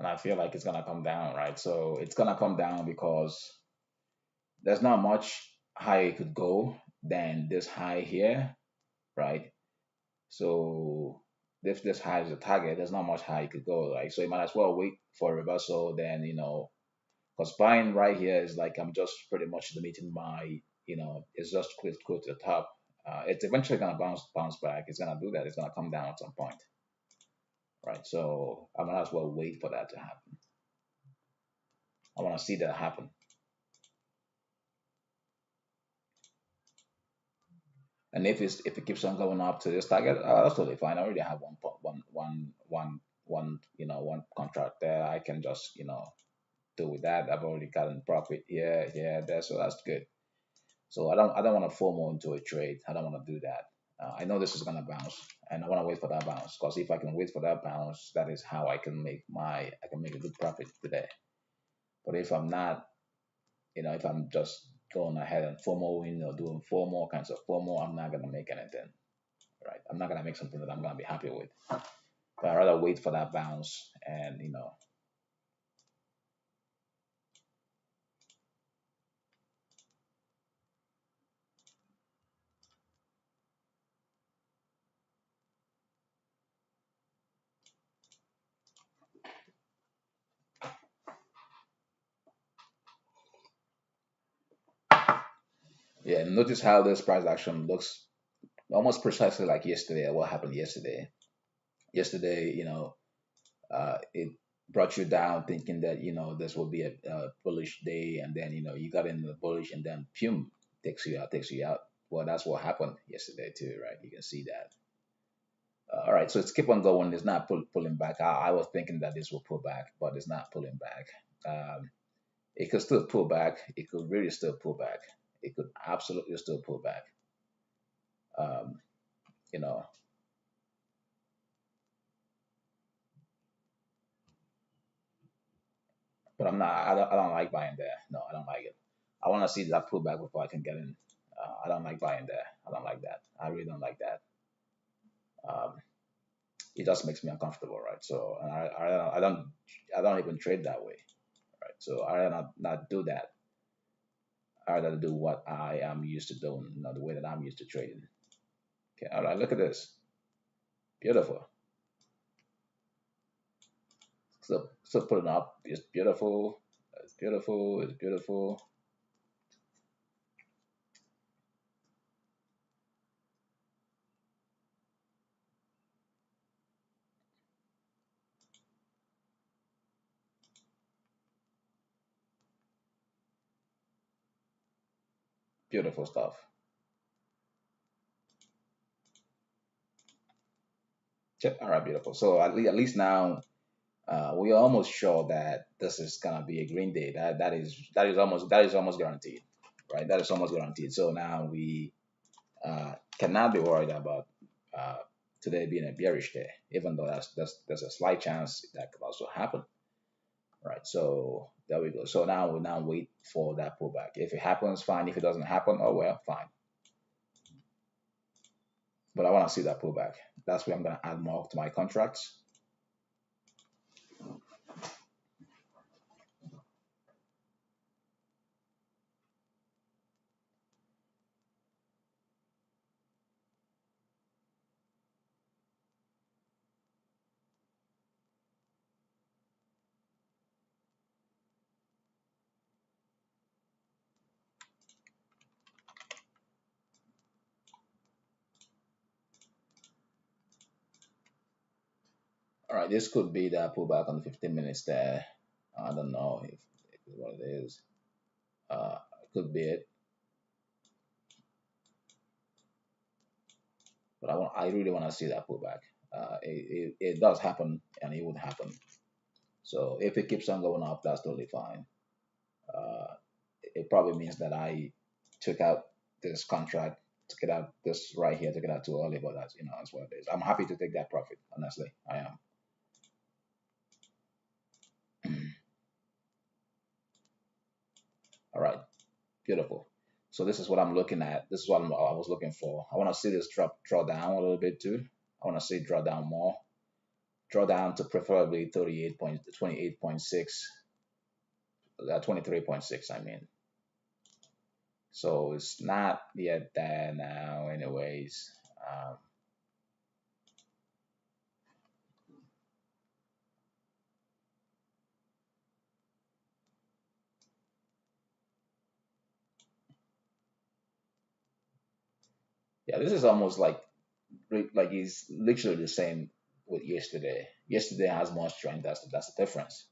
and I feel like it's gonna come down, right? So it's gonna come down because there's not much higher it could go than this high here, right? So if this high is the target, there's not much higher it could go, right? So you might as well wait for a reversal. Then because buying right here is like I'm just pretty much limiting my, it's just close to the top. It's eventually gonna bounce back. It's gonna do that. It's gonna come down at some point, right? So I might as well wait for that to happen. I want to see that happen. And if it keeps on going up to this target, that's totally fine. I already have one contract there. I can just do with that. I've already gotten profit here, here, there, so that's good. So I don't want to FOMO into a trade. I don't want to do that. I know this is gonna bounce, and I want to wait for that bounce because if I can wait for that bounce, that is how I can make a good profit today. But if I'm not, if I'm just going ahead and FOMOing or doing four more kinds of FOMO, I'm not gonna make anything, right? I'm not gonna make something that I'm gonna be happy with. But I'd rather wait for that bounce and yeah. Notice how this price action looks almost precisely like yesterday. What happened yesterday? Yesterday, it brought you down thinking that this will be a bullish day, and then you got into the bullish, and then pum takes you out. Well, that's what happened yesterday too, right? You can see that. All right, so it's keep on going. It's not pulling back. I was thinking that this will pull back, but it's not pulling back. It could still pull back. It could really still pull back. It could absolutely still pull back. Um, you know, but I don't like buying there. No, I don't like it. I want to see that pullback before I can get in. I don't like buying there. I don't like that. I really don't like that. Um, it just makes me uncomfortable, right? So, and I don't even trade that way, right? So I not do that. I rather do what I am used to doing, the way that I'm used to trading. Okay, all right, look at this. Beautiful. So putting up. It's beautiful. It's beautiful. It's beautiful. Beautiful stuff. All right, beautiful. So at least now we are almost sure that this is gonna be a green day. That is almost guaranteed, right? That is almost guaranteed. So now we cannot be worried about uh, today being a bearish day, even though there's a slight chance that could also happen, right? So there we go. So now we now wait for that pullback. If it happens, fine. If it doesn't happen, oh well, fine. But I want to see that pullback. That's where I'm gonna add more to my contracts. All right, this could be that pullback on the 15 minutes there. I don't know if it's what it is. It could be it, but I really want to see that pullback. It does happen, and it would happen. So if it keeps on going up, that's totally fine. Uh, it probably means that I took out this contract, took it out this right here, took it out too early, but that's what it is. I'm happy to take that profit. Honestly, I am. All right, beautiful. So this is what I'm looking at. This is what I was looking for. I want to see this draw down a little bit too. I want to see it draw down more, draw down to preferably 28.6, 23.6, I mean. So it's not yet there now anyways. Yeah, this is almost like it's literally the same with yesterday. Yesterday has more strength. That's the difference.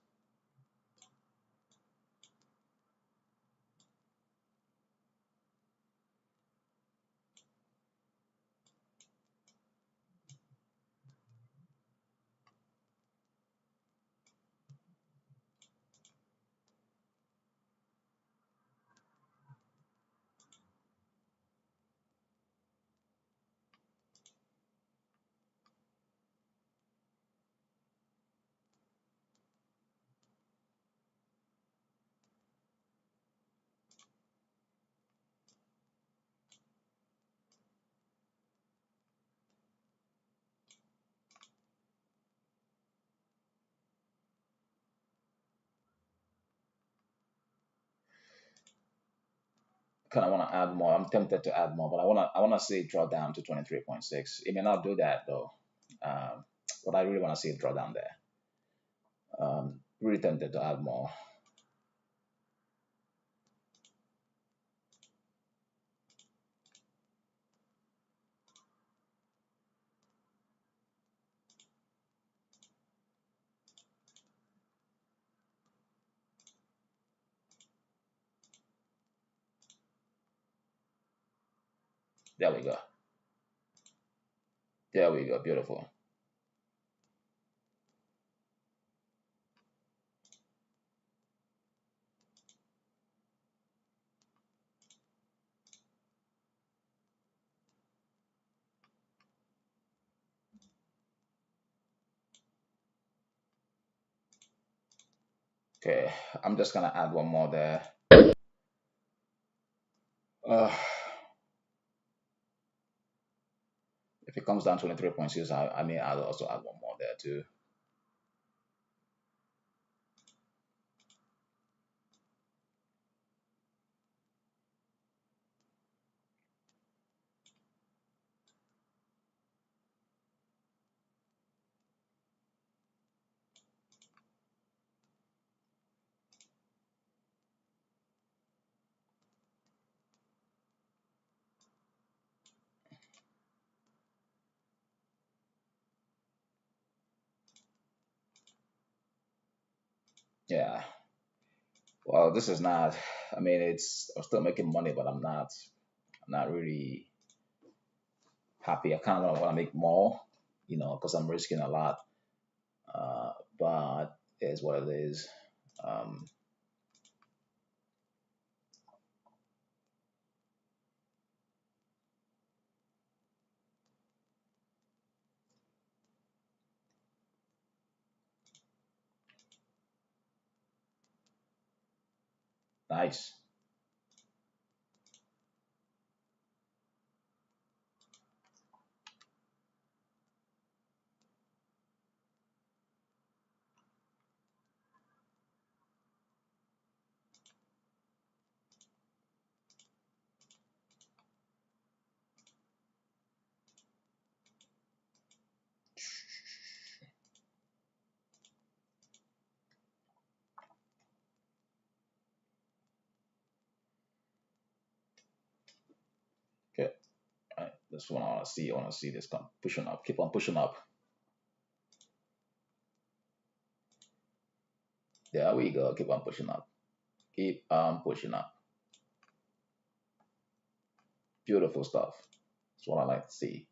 Kind of want to add more. I'm tempted to add more, but I wanna see it draw down to 23.6. It may not do that though, but I really want to see it draw down there. Really tempted to add more. There we go. There we go. Beautiful. Okay, I'm just gonna add one more there. Uh, if it comes down to 23.6, I may also add one more there too. Yeah. Well, this is not. I mean, I'm still making money, but I'm not. I'm not really happy. I kind of want to make more, because I'm risking a lot. But it is what it is. Um, nice. Okay. All right. This one I want to see. I want to see this come pushing up. Keep on pushing up. There we go. Keep on pushing up. Keep on pushing up. Beautiful stuff. That's what I like to see.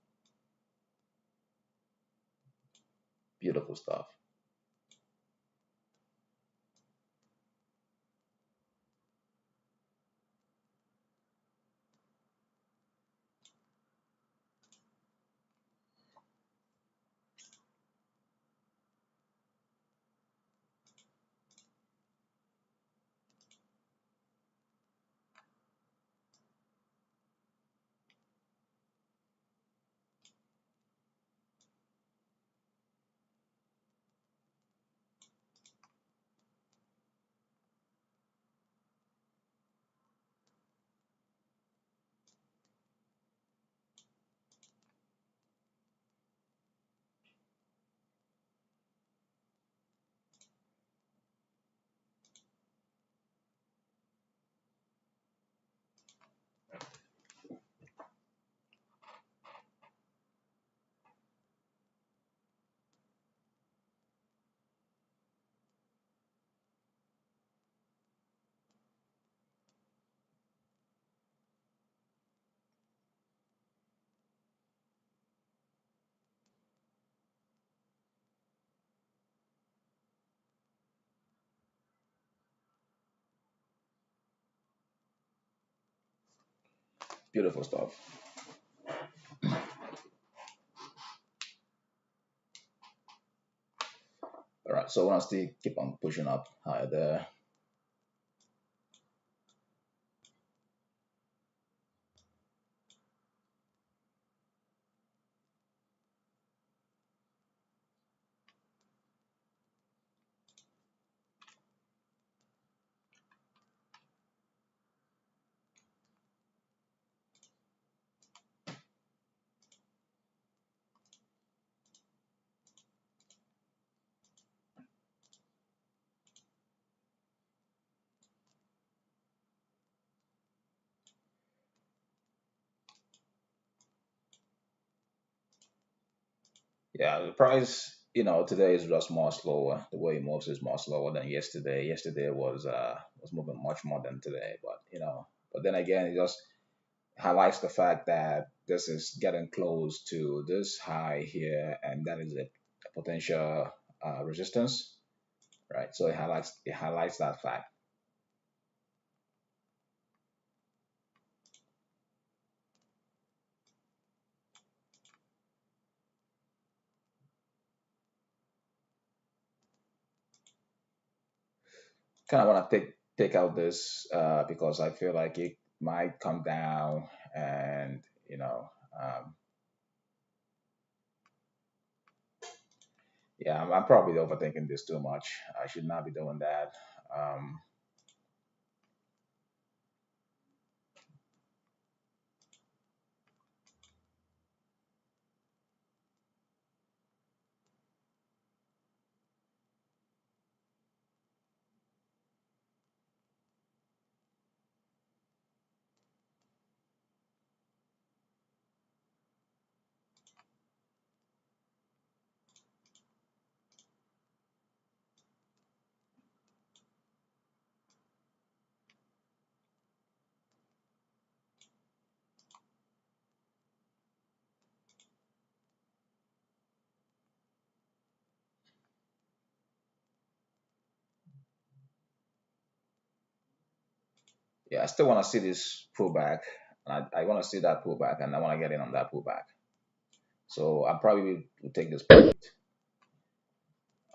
Beautiful stuff. Beautiful stuff. All right, so I want to still keep on pushing up higher there. Yeah, the price, today is just more slower. The way it moves is more slower than yesterday. Yesterday was moving much more than today, but then again, it just highlights the fact that this is getting close to this high here, and that is a potential resistance, right? So it highlights that fact. Kind of want to take out this because I feel like it might come down, and yeah, I'm probably overthinking this too much. I should not be doing that. Um, yeah, I still want to see this pullback. I want to see that pullback, and I want to get in on that pullback. So I probably will take this profit.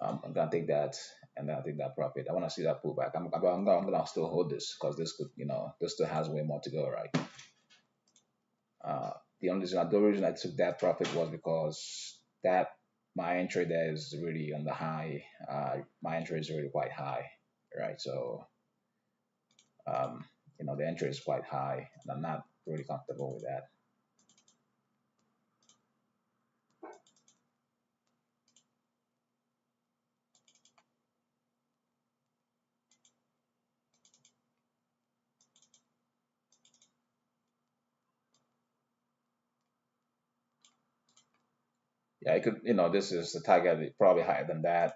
I'm gonna take that, and then I take that profit. I want to see that pullback. I'm gonna still hold this because this still has way more to go, right? Uh, the only reason I took that profit was because that my entry there is really on the high. My entry is really quite high, right? So um, the entry is quite high, and I'm not really comfortable with that. Yeah, I could, this is the target probably higher than that.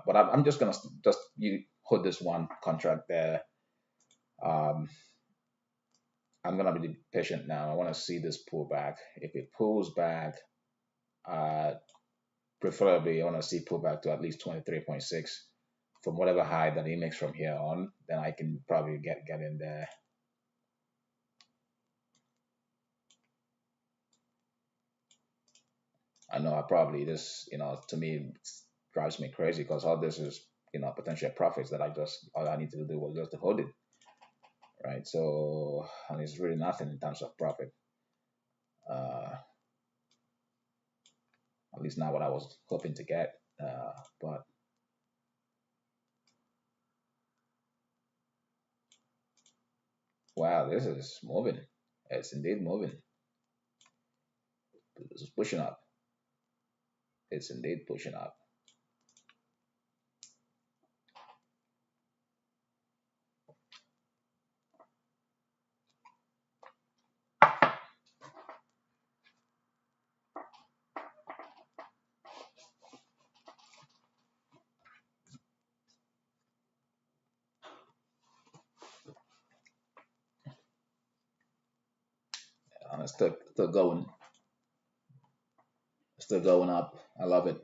But I'm just gonna just you hold this one contract there. Um, I'm gonna be patient now. I want to see this pull back. If it pulls back, uh, preferably I want to see pull back to at least 23.6 from whatever high that it makes from here on. Then I can probably get in there. I know I probably this, to me drives me crazy because all this is, potential profits that all I need to do was just to hold it, right? So, and it's really nothing in terms of profit. Uh, at least not what I was hoping to get. But wow, this is moving. It's indeed moving. This is pushing up. It's indeed pushing up. And it's still going up. I love it.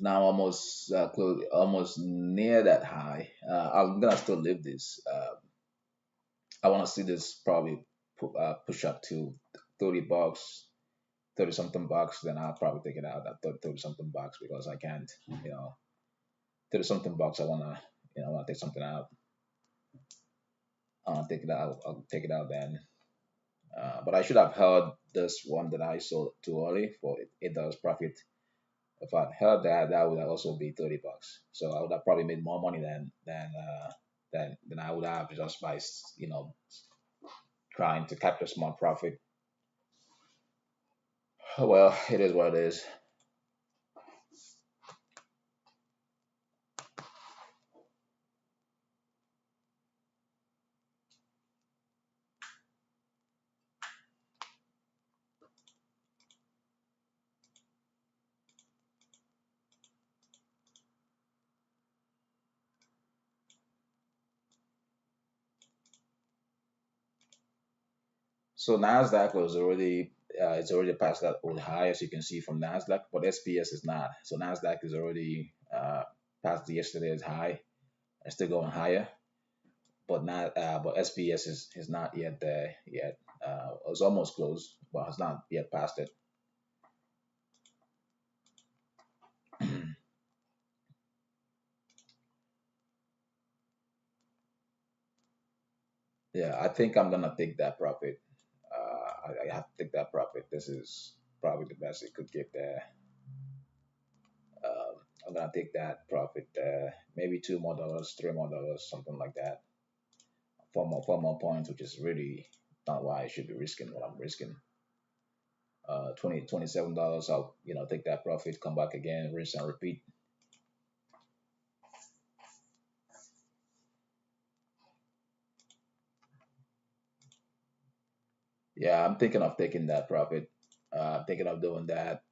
Now almost close, almost near that high. I'm gonna still leave this. I want to see this probably push up to $30, 30 something bucks, then I'll probably take it out at 30 something bucks because I can't, you know, 30 something bucks. I wanna, I wanna take something out. I'll take it out. I'll take it out then. But I should have held this one that I sold too early for $8 profit. If I'd held that, that would also be $30. So I would have probably made more money than I would have just by trying to capture small profit. Well, it is what it is. So Nasdaq was already it's already past that old high, as you can see from Nasdaq, but SPS is not. So Nasdaq is already past yesterday's high and still going higher, but not but SPS is not yet there yet. It's almost close, but it's not yet past it. Yeah, I think I'm gonna take that profit. I have to take that profit. This is probably the best it could get there. Um, I'm gonna take that profit there. Maybe $2 more, $3 more, something like that. Four more points, which is really not why I should be risking what I'm risking. 27 dollars. I'll take that profit, come back again, rinse and repeat. Yeah, I'm thinking of taking that profit. Thinking of doing that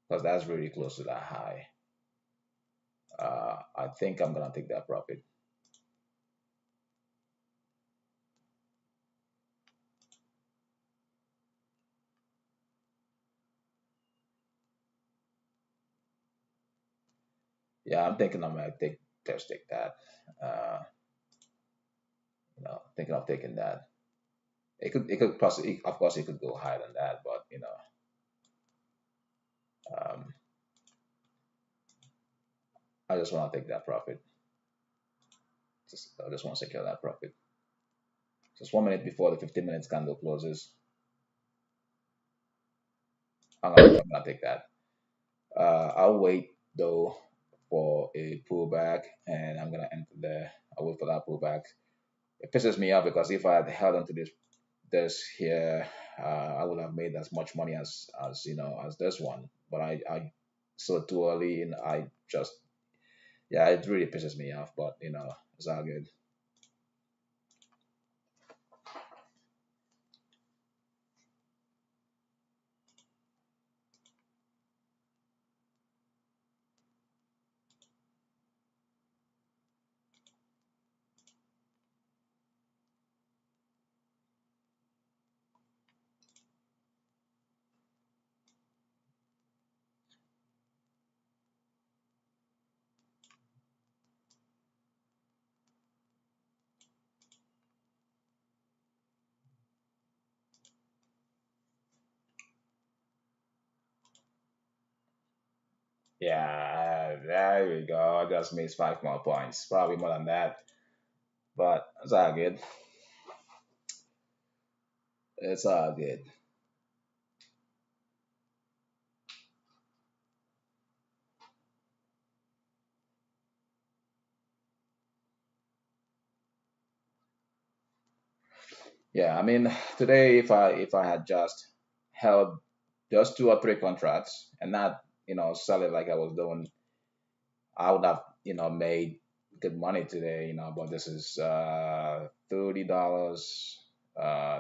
because that's really close to that high. I think I'm gonna take that profit. Yeah, I'm thinking I'm gonna take that. Uh, thinking of taking that. It could possibly, of course, it could go higher than that, but um, I just want to take that profit. I just want to secure that profit. Just 1 minute before the 15 minutes candle closes, I'm gonna take that. I'll wait though for a pullback, and I'm gonna enter there. I'll wait for that pullback. It pisses me off because if I had held onto this here, I would have made as much money as this one. But I sold too early, and I just, yeah, it really pisses me off. But it's all good. Yeah, there we go. I just missed 5 more points, probably more than that, but it's all good. It's all good. Yeah, I mean, today if I had just held just 2 or 3 contracts and not sell it like I was doing, I would have made good money today. But this is $30,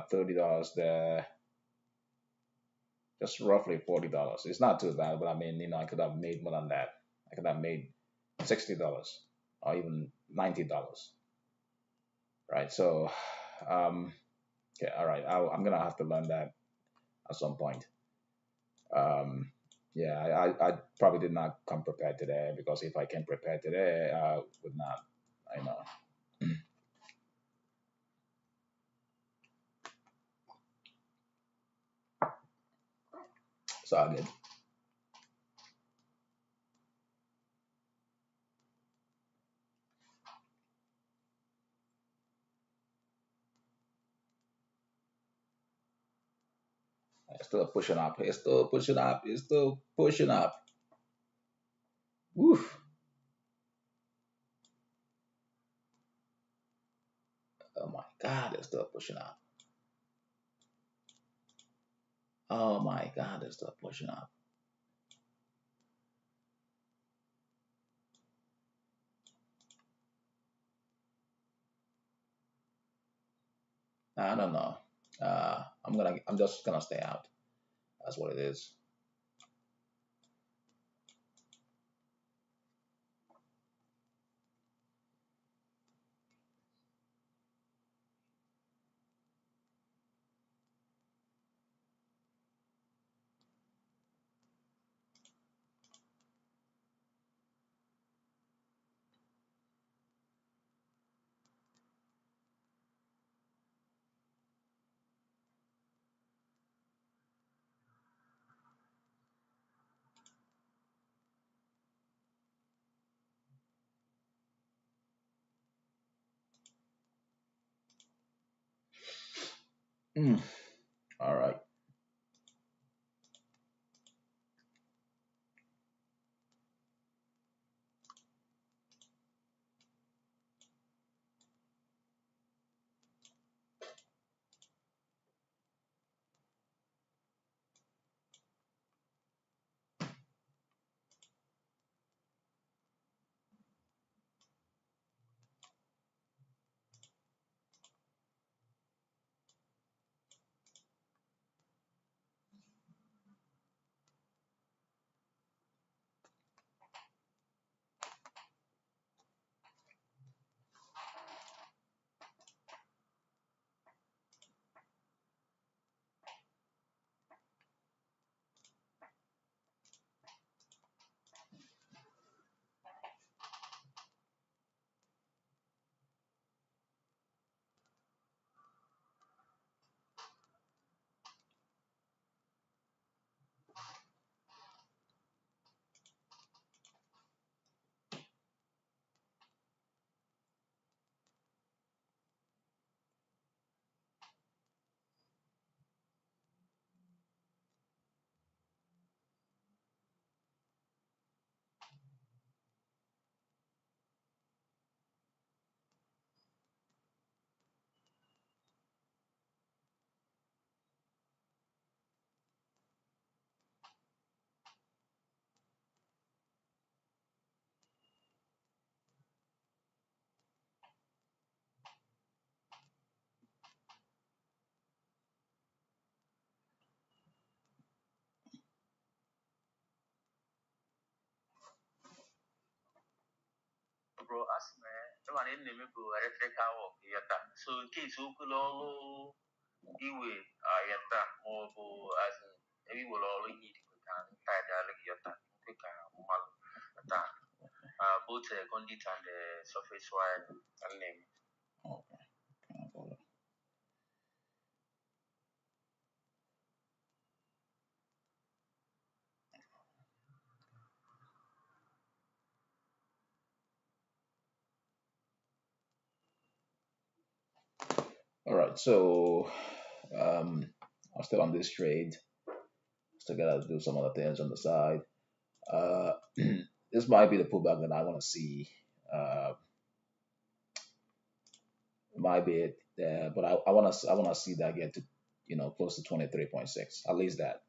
$30 there, just roughly $40. It's not too bad, but I mean, I could have made more than that. I could have made $60 or even $90, right? So, um, okay, all right. I'm gonna have to learn that at some point. Um, Yeah, I probably did not come prepared today because if I came prepared today, I would not. I know. So I did. It's still pushing up. It's still pushing up. It's still pushing up. Woof. Oh my God, it's still pushing up. Oh my God, it's still pushing up. I don't know. I'm just gonna stay out. That's what it is. Mm, all right. Bro, asthma, man, in the bro, electrical work, yata. So in case you could all iwe, yata, or as maybe will all need to can tie dialogue yata, quick mal, yata, both condit and the surface wire and name. Okay. All right. So I'm still on this trade. Still gotta do some other things on the side. Uh, this might be the pullback that I want to see. Uh, might be it, but I want to see that get to close to 23.6, at least that.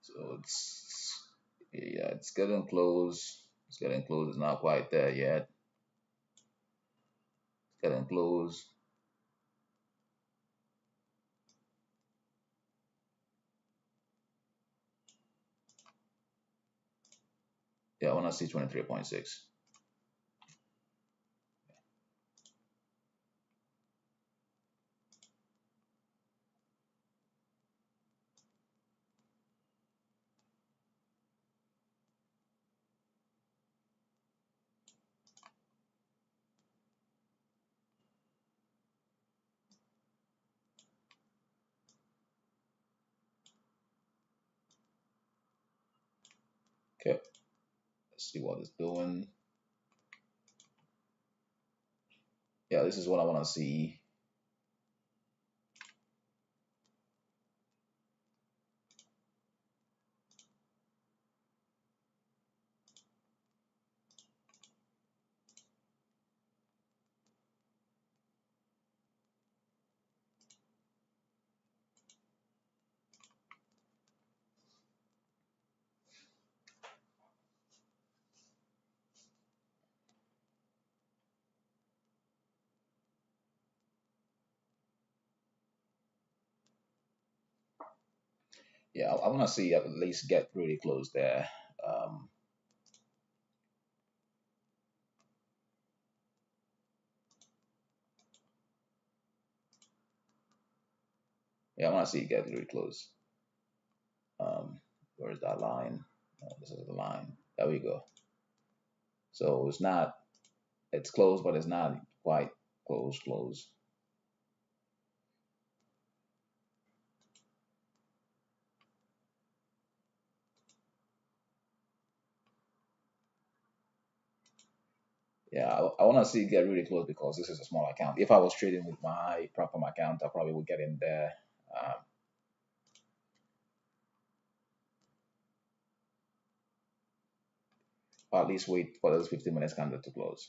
So yeah, it's getting close. It's getting close. It's not quite there yet. getting close. Yeah, I want to see 23.6. Okay, let's see what it's doing. Yeah, this is what I want to see. Yeah, I want to see at least get really close there. Um, yeah, I want to see it get really close. Where's that line? Oh, this is the line. There we go. So it's not, it's close, but it's not quite close, close. Yeah, I want to see it get really close because this is a small account. If I was trading with my proper account, I probably would get in there. Um, or at least wait for those 15 minutes candle to close.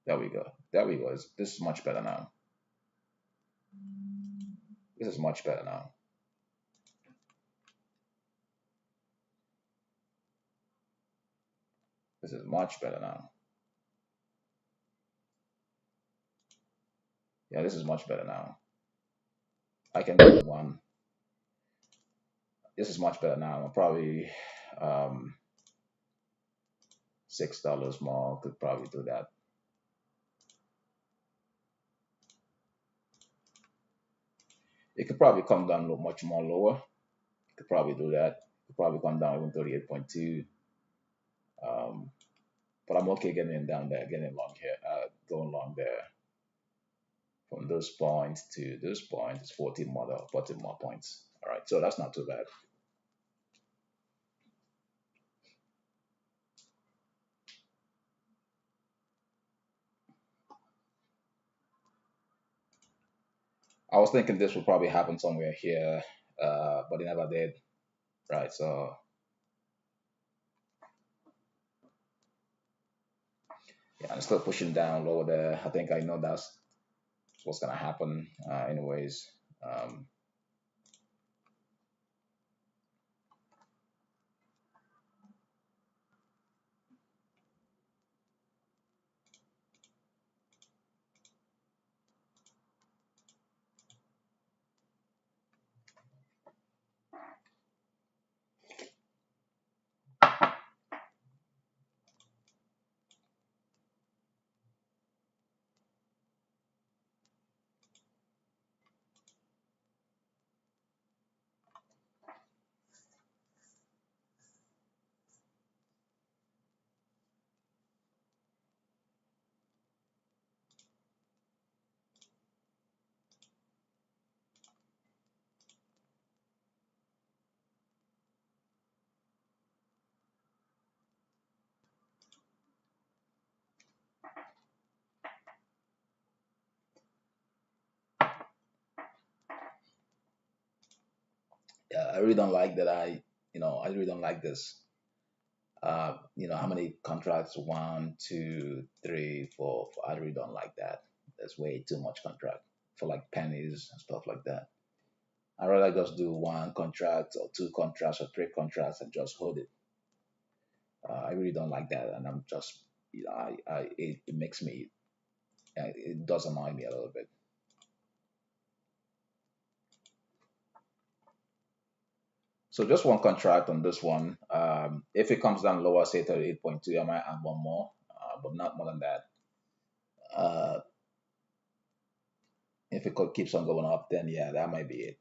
There we go. There we go. This is much better now. This is much better now. This is much better now. Yeah, this is much better now. I can do one. This is much better now. Probably um, $6 more could probably do that. It could probably come down much more lower. It could probably do that. It could probably come down even 38.2. Um, but I'm okay getting it down there, getting long here, going long there. From those points to this point is 14 more points. All right, so that's not too bad. I was thinking this would probably happen somewhere here, but it never did. Right, so yeah, I'm still pushing down lower there. I think I know that's what's gonna happen. Anyways, um, yeah, I really don't like that. I really don't like this. How many contracts? One, two, three, four. I really don't like that. There's way too much contract for like pennies and stuff like that. I rather just do one contract or two contracts or three contracts and just hold it. I really don't like that, and I'm just, it makes me, it does annoy me a little bit. So just one contract on this one. If it comes down lower, say 38.2, I might add one more, but not more than that. Uh, if it keeps on going up, then yeah, that might be it.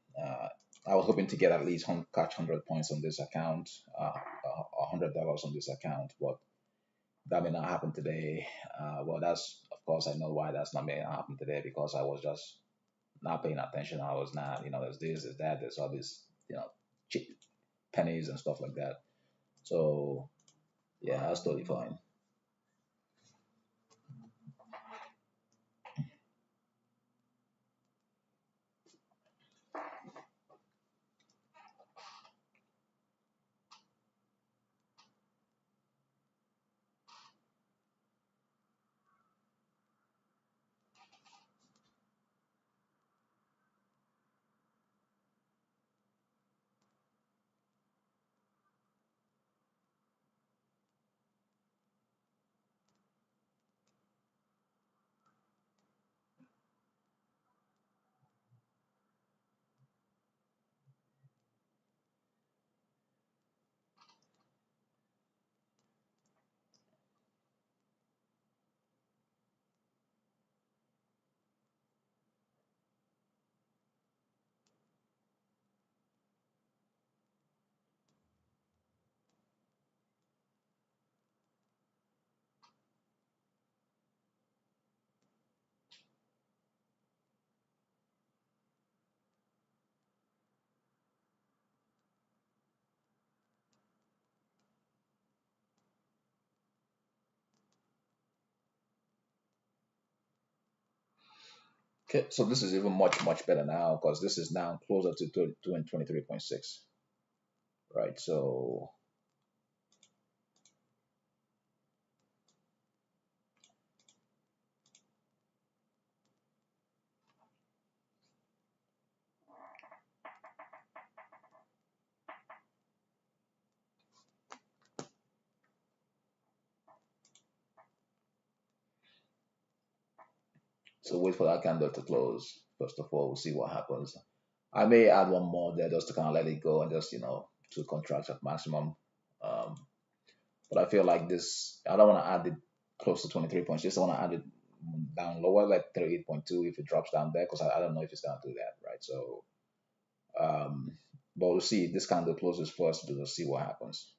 I was hoping to get at least catch 100 points on this account, $100 on this account, but that may not happen today. Well, that's, of course, I know why that's not may not happen today, because I was just not paying attention. I was not, there's this, there's that, there's all these, pennies and stuff like that. So yeah, that's totally fine. Okay, so this is even much better now, because this is now closer to 23.6, right? So wait for that candle to close. First of all, we'll see what happens. I may add one more there just to kind of let it go, and just, two contracts at maximum. Um, but I feel like this, I don't want to add it close to 23.6. I want to add it down lower, like 38.2, if it drops down there, because I don't know if it's going to do that, right? So, um, but we'll see. This candle closes first, we'll see what happens.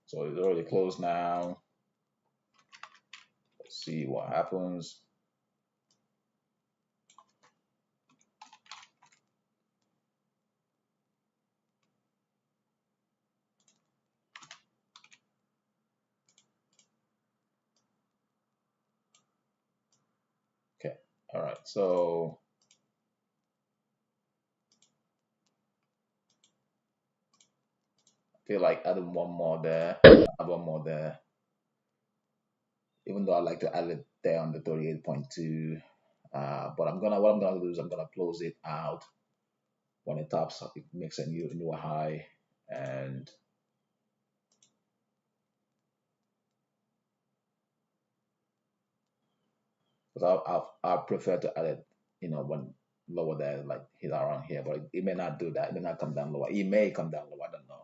So it's already closed now. Let's see what happens. Okay. All right. So I feel like adding one more there. Add one more there. Even though I like to add it there on the 38.2. But what I'm gonna do is I'm gonna close it out when it tops. It makes a new high, and because I prefer to add it, when lower there, like hit around here. But it may not do that. It may not come down lower. It may come down lower. I don't know.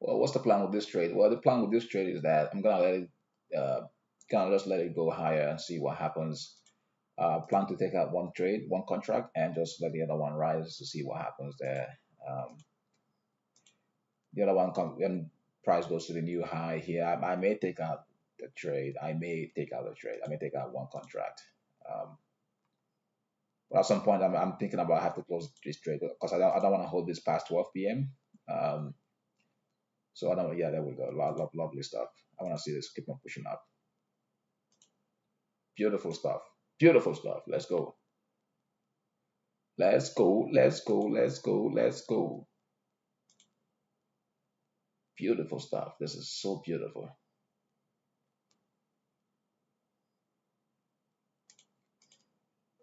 Well, what's the plan with this trade? Well, the plan with this trade is that I'm gonna let it, gonna just let it go higher and see what happens. Plan to take out one trade, one contract, and just let the other one rise to see what happens there. Um, the other one, when price goes to the new high here, I may take out the trade. I may take out the trade. I may take out one contract. Um, but at some point, I'm thinking about I have to close this trade because I don't want to hold this past 12 p.m. Um, so I don't. Yeah, there we go. Lovely stuff. I want to see this keep on pushing up. Beautiful stuff. Beautiful stuff. Let's go. Let's go. Let's go. Let's go. Let's go. Beautiful stuff. This is so beautiful.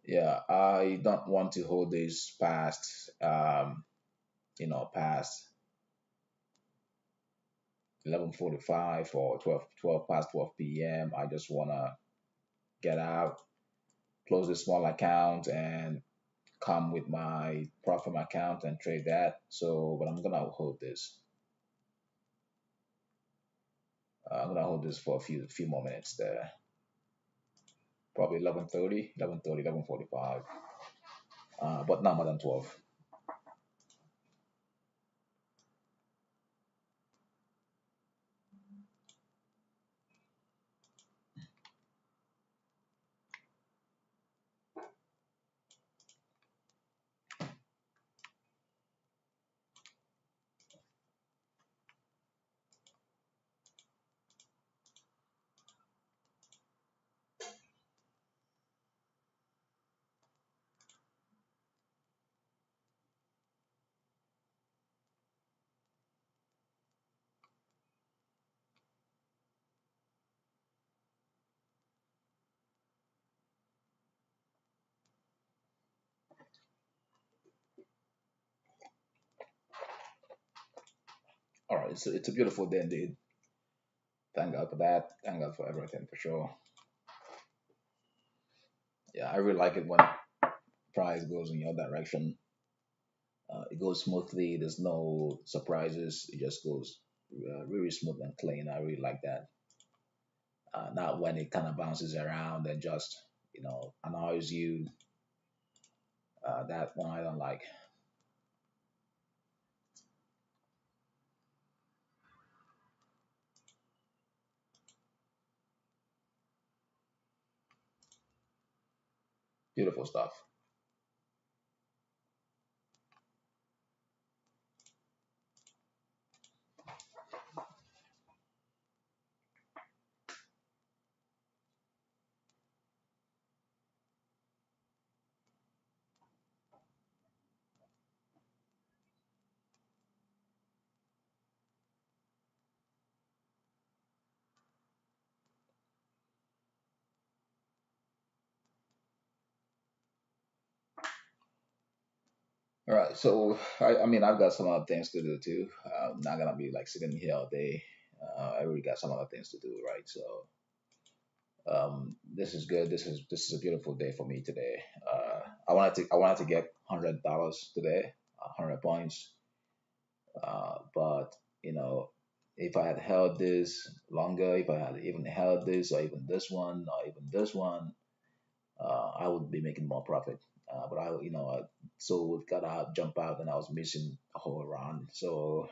Yeah, I don't want to hold this past, past 11:45 or 12 past 12 p.m. I just want to get out, close the small account, and come with my profit account and trade that. So, but I'm gonna hold this. I'm gonna hold this for a few more minutes there. Probably 11:30, 11:30, 11:45, but not more than 12. All right, so it's a beautiful day indeed. Thank God for that. Thank God for everything for sure. Yeah, I really like it when price goes in your direction. It goes smoothly. There's no surprises. It just goes really smooth and clean. I really like that. Not when it kind of bounces around and just annoys you. That one I don't like. Beautiful stuff. All right, so I mean I've got some other things to do too. I'm not gonna be like sitting here all day. I really got some other things to do, right? So this is good. This is a beautiful day for me today. I wanted to get $100 today, 100 points. But you know, if I had held this longer, if I had even held this or even this one or even this one, I would be making more profit. But so it got out, jump out, and I was missing a whole round. So,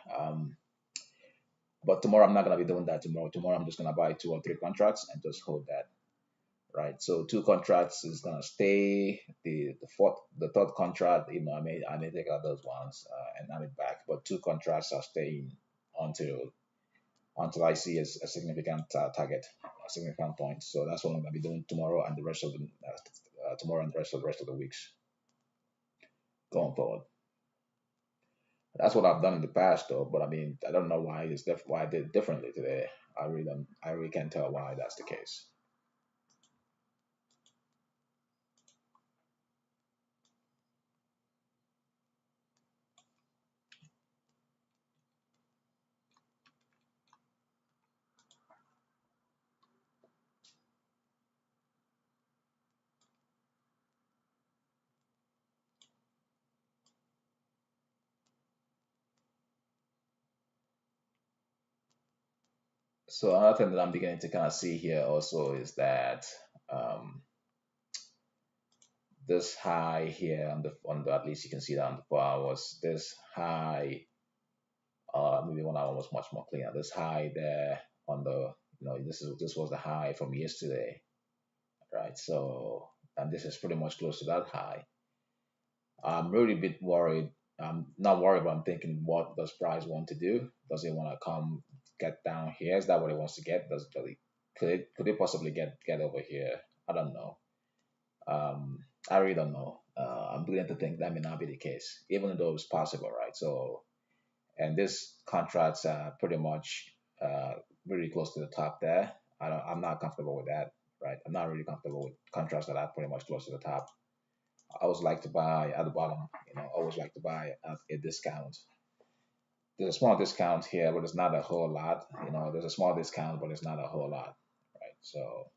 but tomorrow I'm not gonna be doing that tomorrow. Tomorrow I'm just gonna buy two or three contracts and just hold that, right? So two contracts is gonna stay. The third contract, I may take out those ones and add it back. But two contracts are staying until I see a significant target, a significant point. So that's what I'm gonna be doing tomorrow and the rest of tomorrow and the rest of the weeks going forward. That's what I've done in the past, though. But I mean, I don't know why I did it differently today. I really can't tell why that's the case. So another thing that I'm beginning to kind of see here also is that um, this high here on the, at least you can see that on the 4 hours, this high, maybe 1 hour was much more cleaner. This high there on the, this was the high from yesterday, right? So, and this is pretty much close to that high. I'm really a bit worried. I'm not worried, but I'm thinking, what does price want to do? Does it want to come get down here? Is that what it wants to get? Could it possibly get over here? I don't know. I really don't know. I'm beginning to think that may not be the case, even though it's possible, right? So, and these contracts are pretty much really close to the top there. I'm not comfortable with that, right? I'm not really comfortable with contracts that are pretty much close to the top. I always like to buy at the bottom, always like to buy at a discount. There's a small discount here, but it's not a whole lot. There's a small discount, but it's not a whole lot, right? So,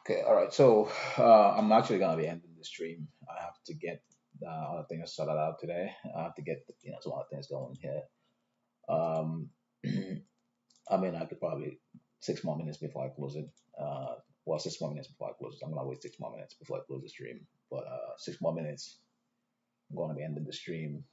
okay, all right. So, I'm actually gonna be ending the stream. I have to get other things sorted out today. I have to get some other things going here. Um, I mean, I could probably 6 more minutes before I close it. Well, 6 more minutes before I close it. I'm gonna wait 6 more minutes before I close the stream. But 6 more minutes, I'm gonna be ending the stream.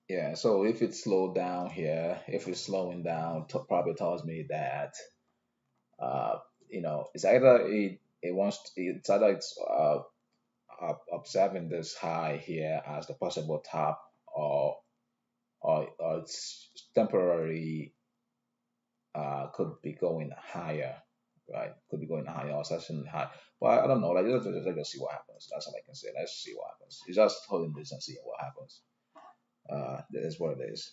Yeah. So if it's slowed down here, if it's slowing down, probably tells me that uh, it's either observing this high here as the possible top, or it's temporary, could be going higher, right? Could be going higher or session high. Well, I don't know. Like, let's see what happens. That's all I can say. Let's see what happens. It's just holding this and seeing what happens. That is what it is.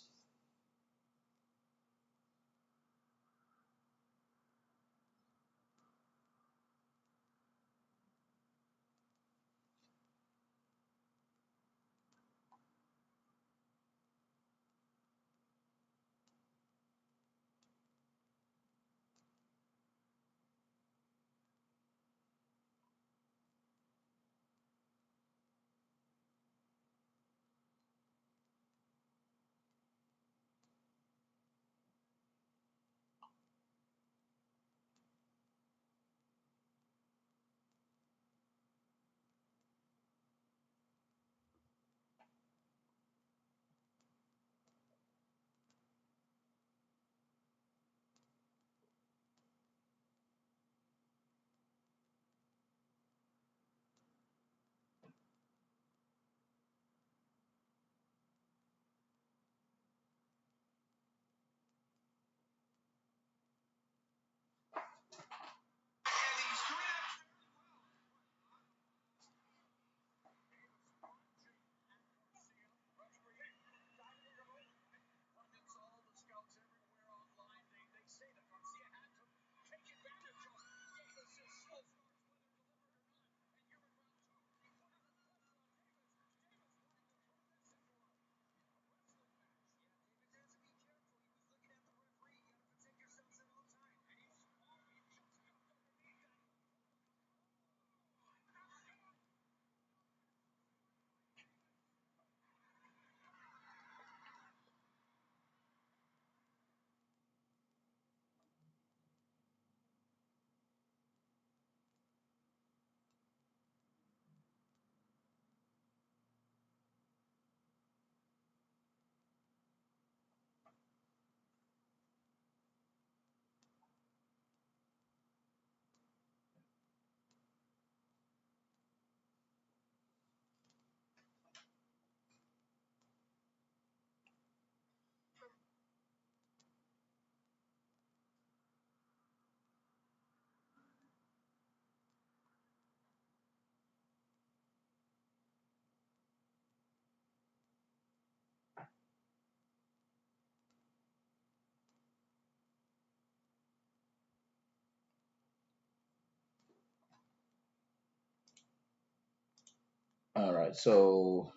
All right. So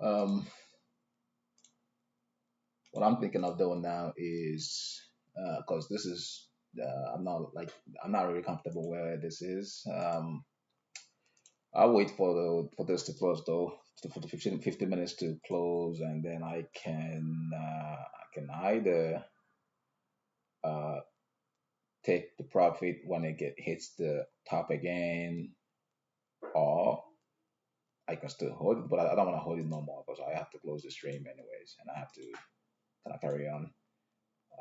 um, what I'm thinking of doing now is because this is I'm not really comfortable where this is. I'll wait for this to close though, for the 15 minutes to close, and then I can either uh, take the profit when it get hits the top again, or I can still hold it, but I don't want to hold it no more because I have to close the stream anyways, and I have to kind of carry on.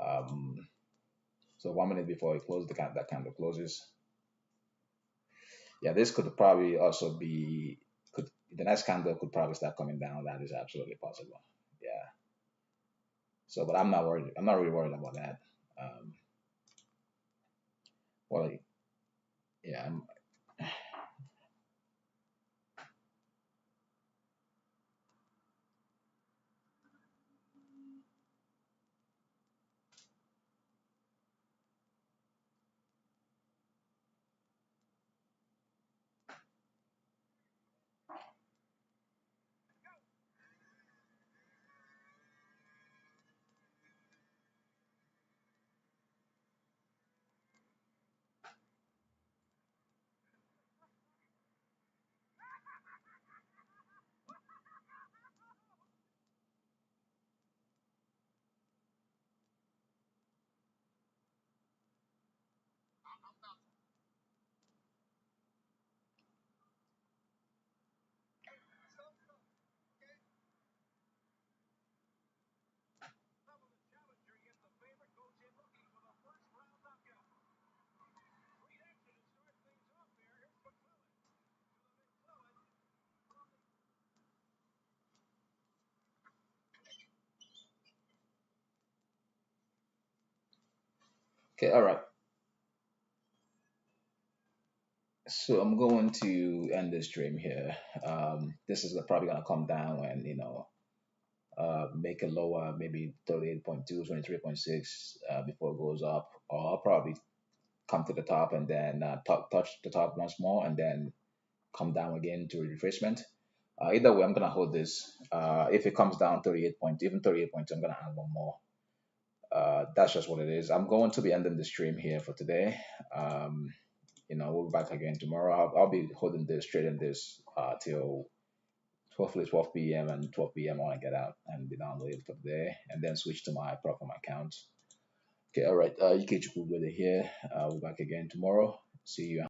Um, so 1 minute before it closes, that candle closes. Yeah, this could probably also be could the next candle could probably start coming down. That is absolutely possible. Yeah. So, but I'm not worried. I'm not really worried about that. Um, well, yeah. Okay. All right. So I'm going to end the stream here. This is probably gonna come down and make a lower, maybe 38.2, 23.6 before it goes up, or I'll probably come to the top and then touch the top once more and then come down again to retracement. Either way, I'm gonna hold this. If it comes down 38 points, even 38 points, I'm gonna add one more. That's just what it is. I'm going to be ending the stream here for today. Um, we'll be back again tomorrow. I'll be holding this, trading this till hopefully 12 p.m. and 12 p.m. I want to get out and be done with it for the day, and then switch to my platform account. Okay, all right. You can go here. We'll be back again tomorrow. See you.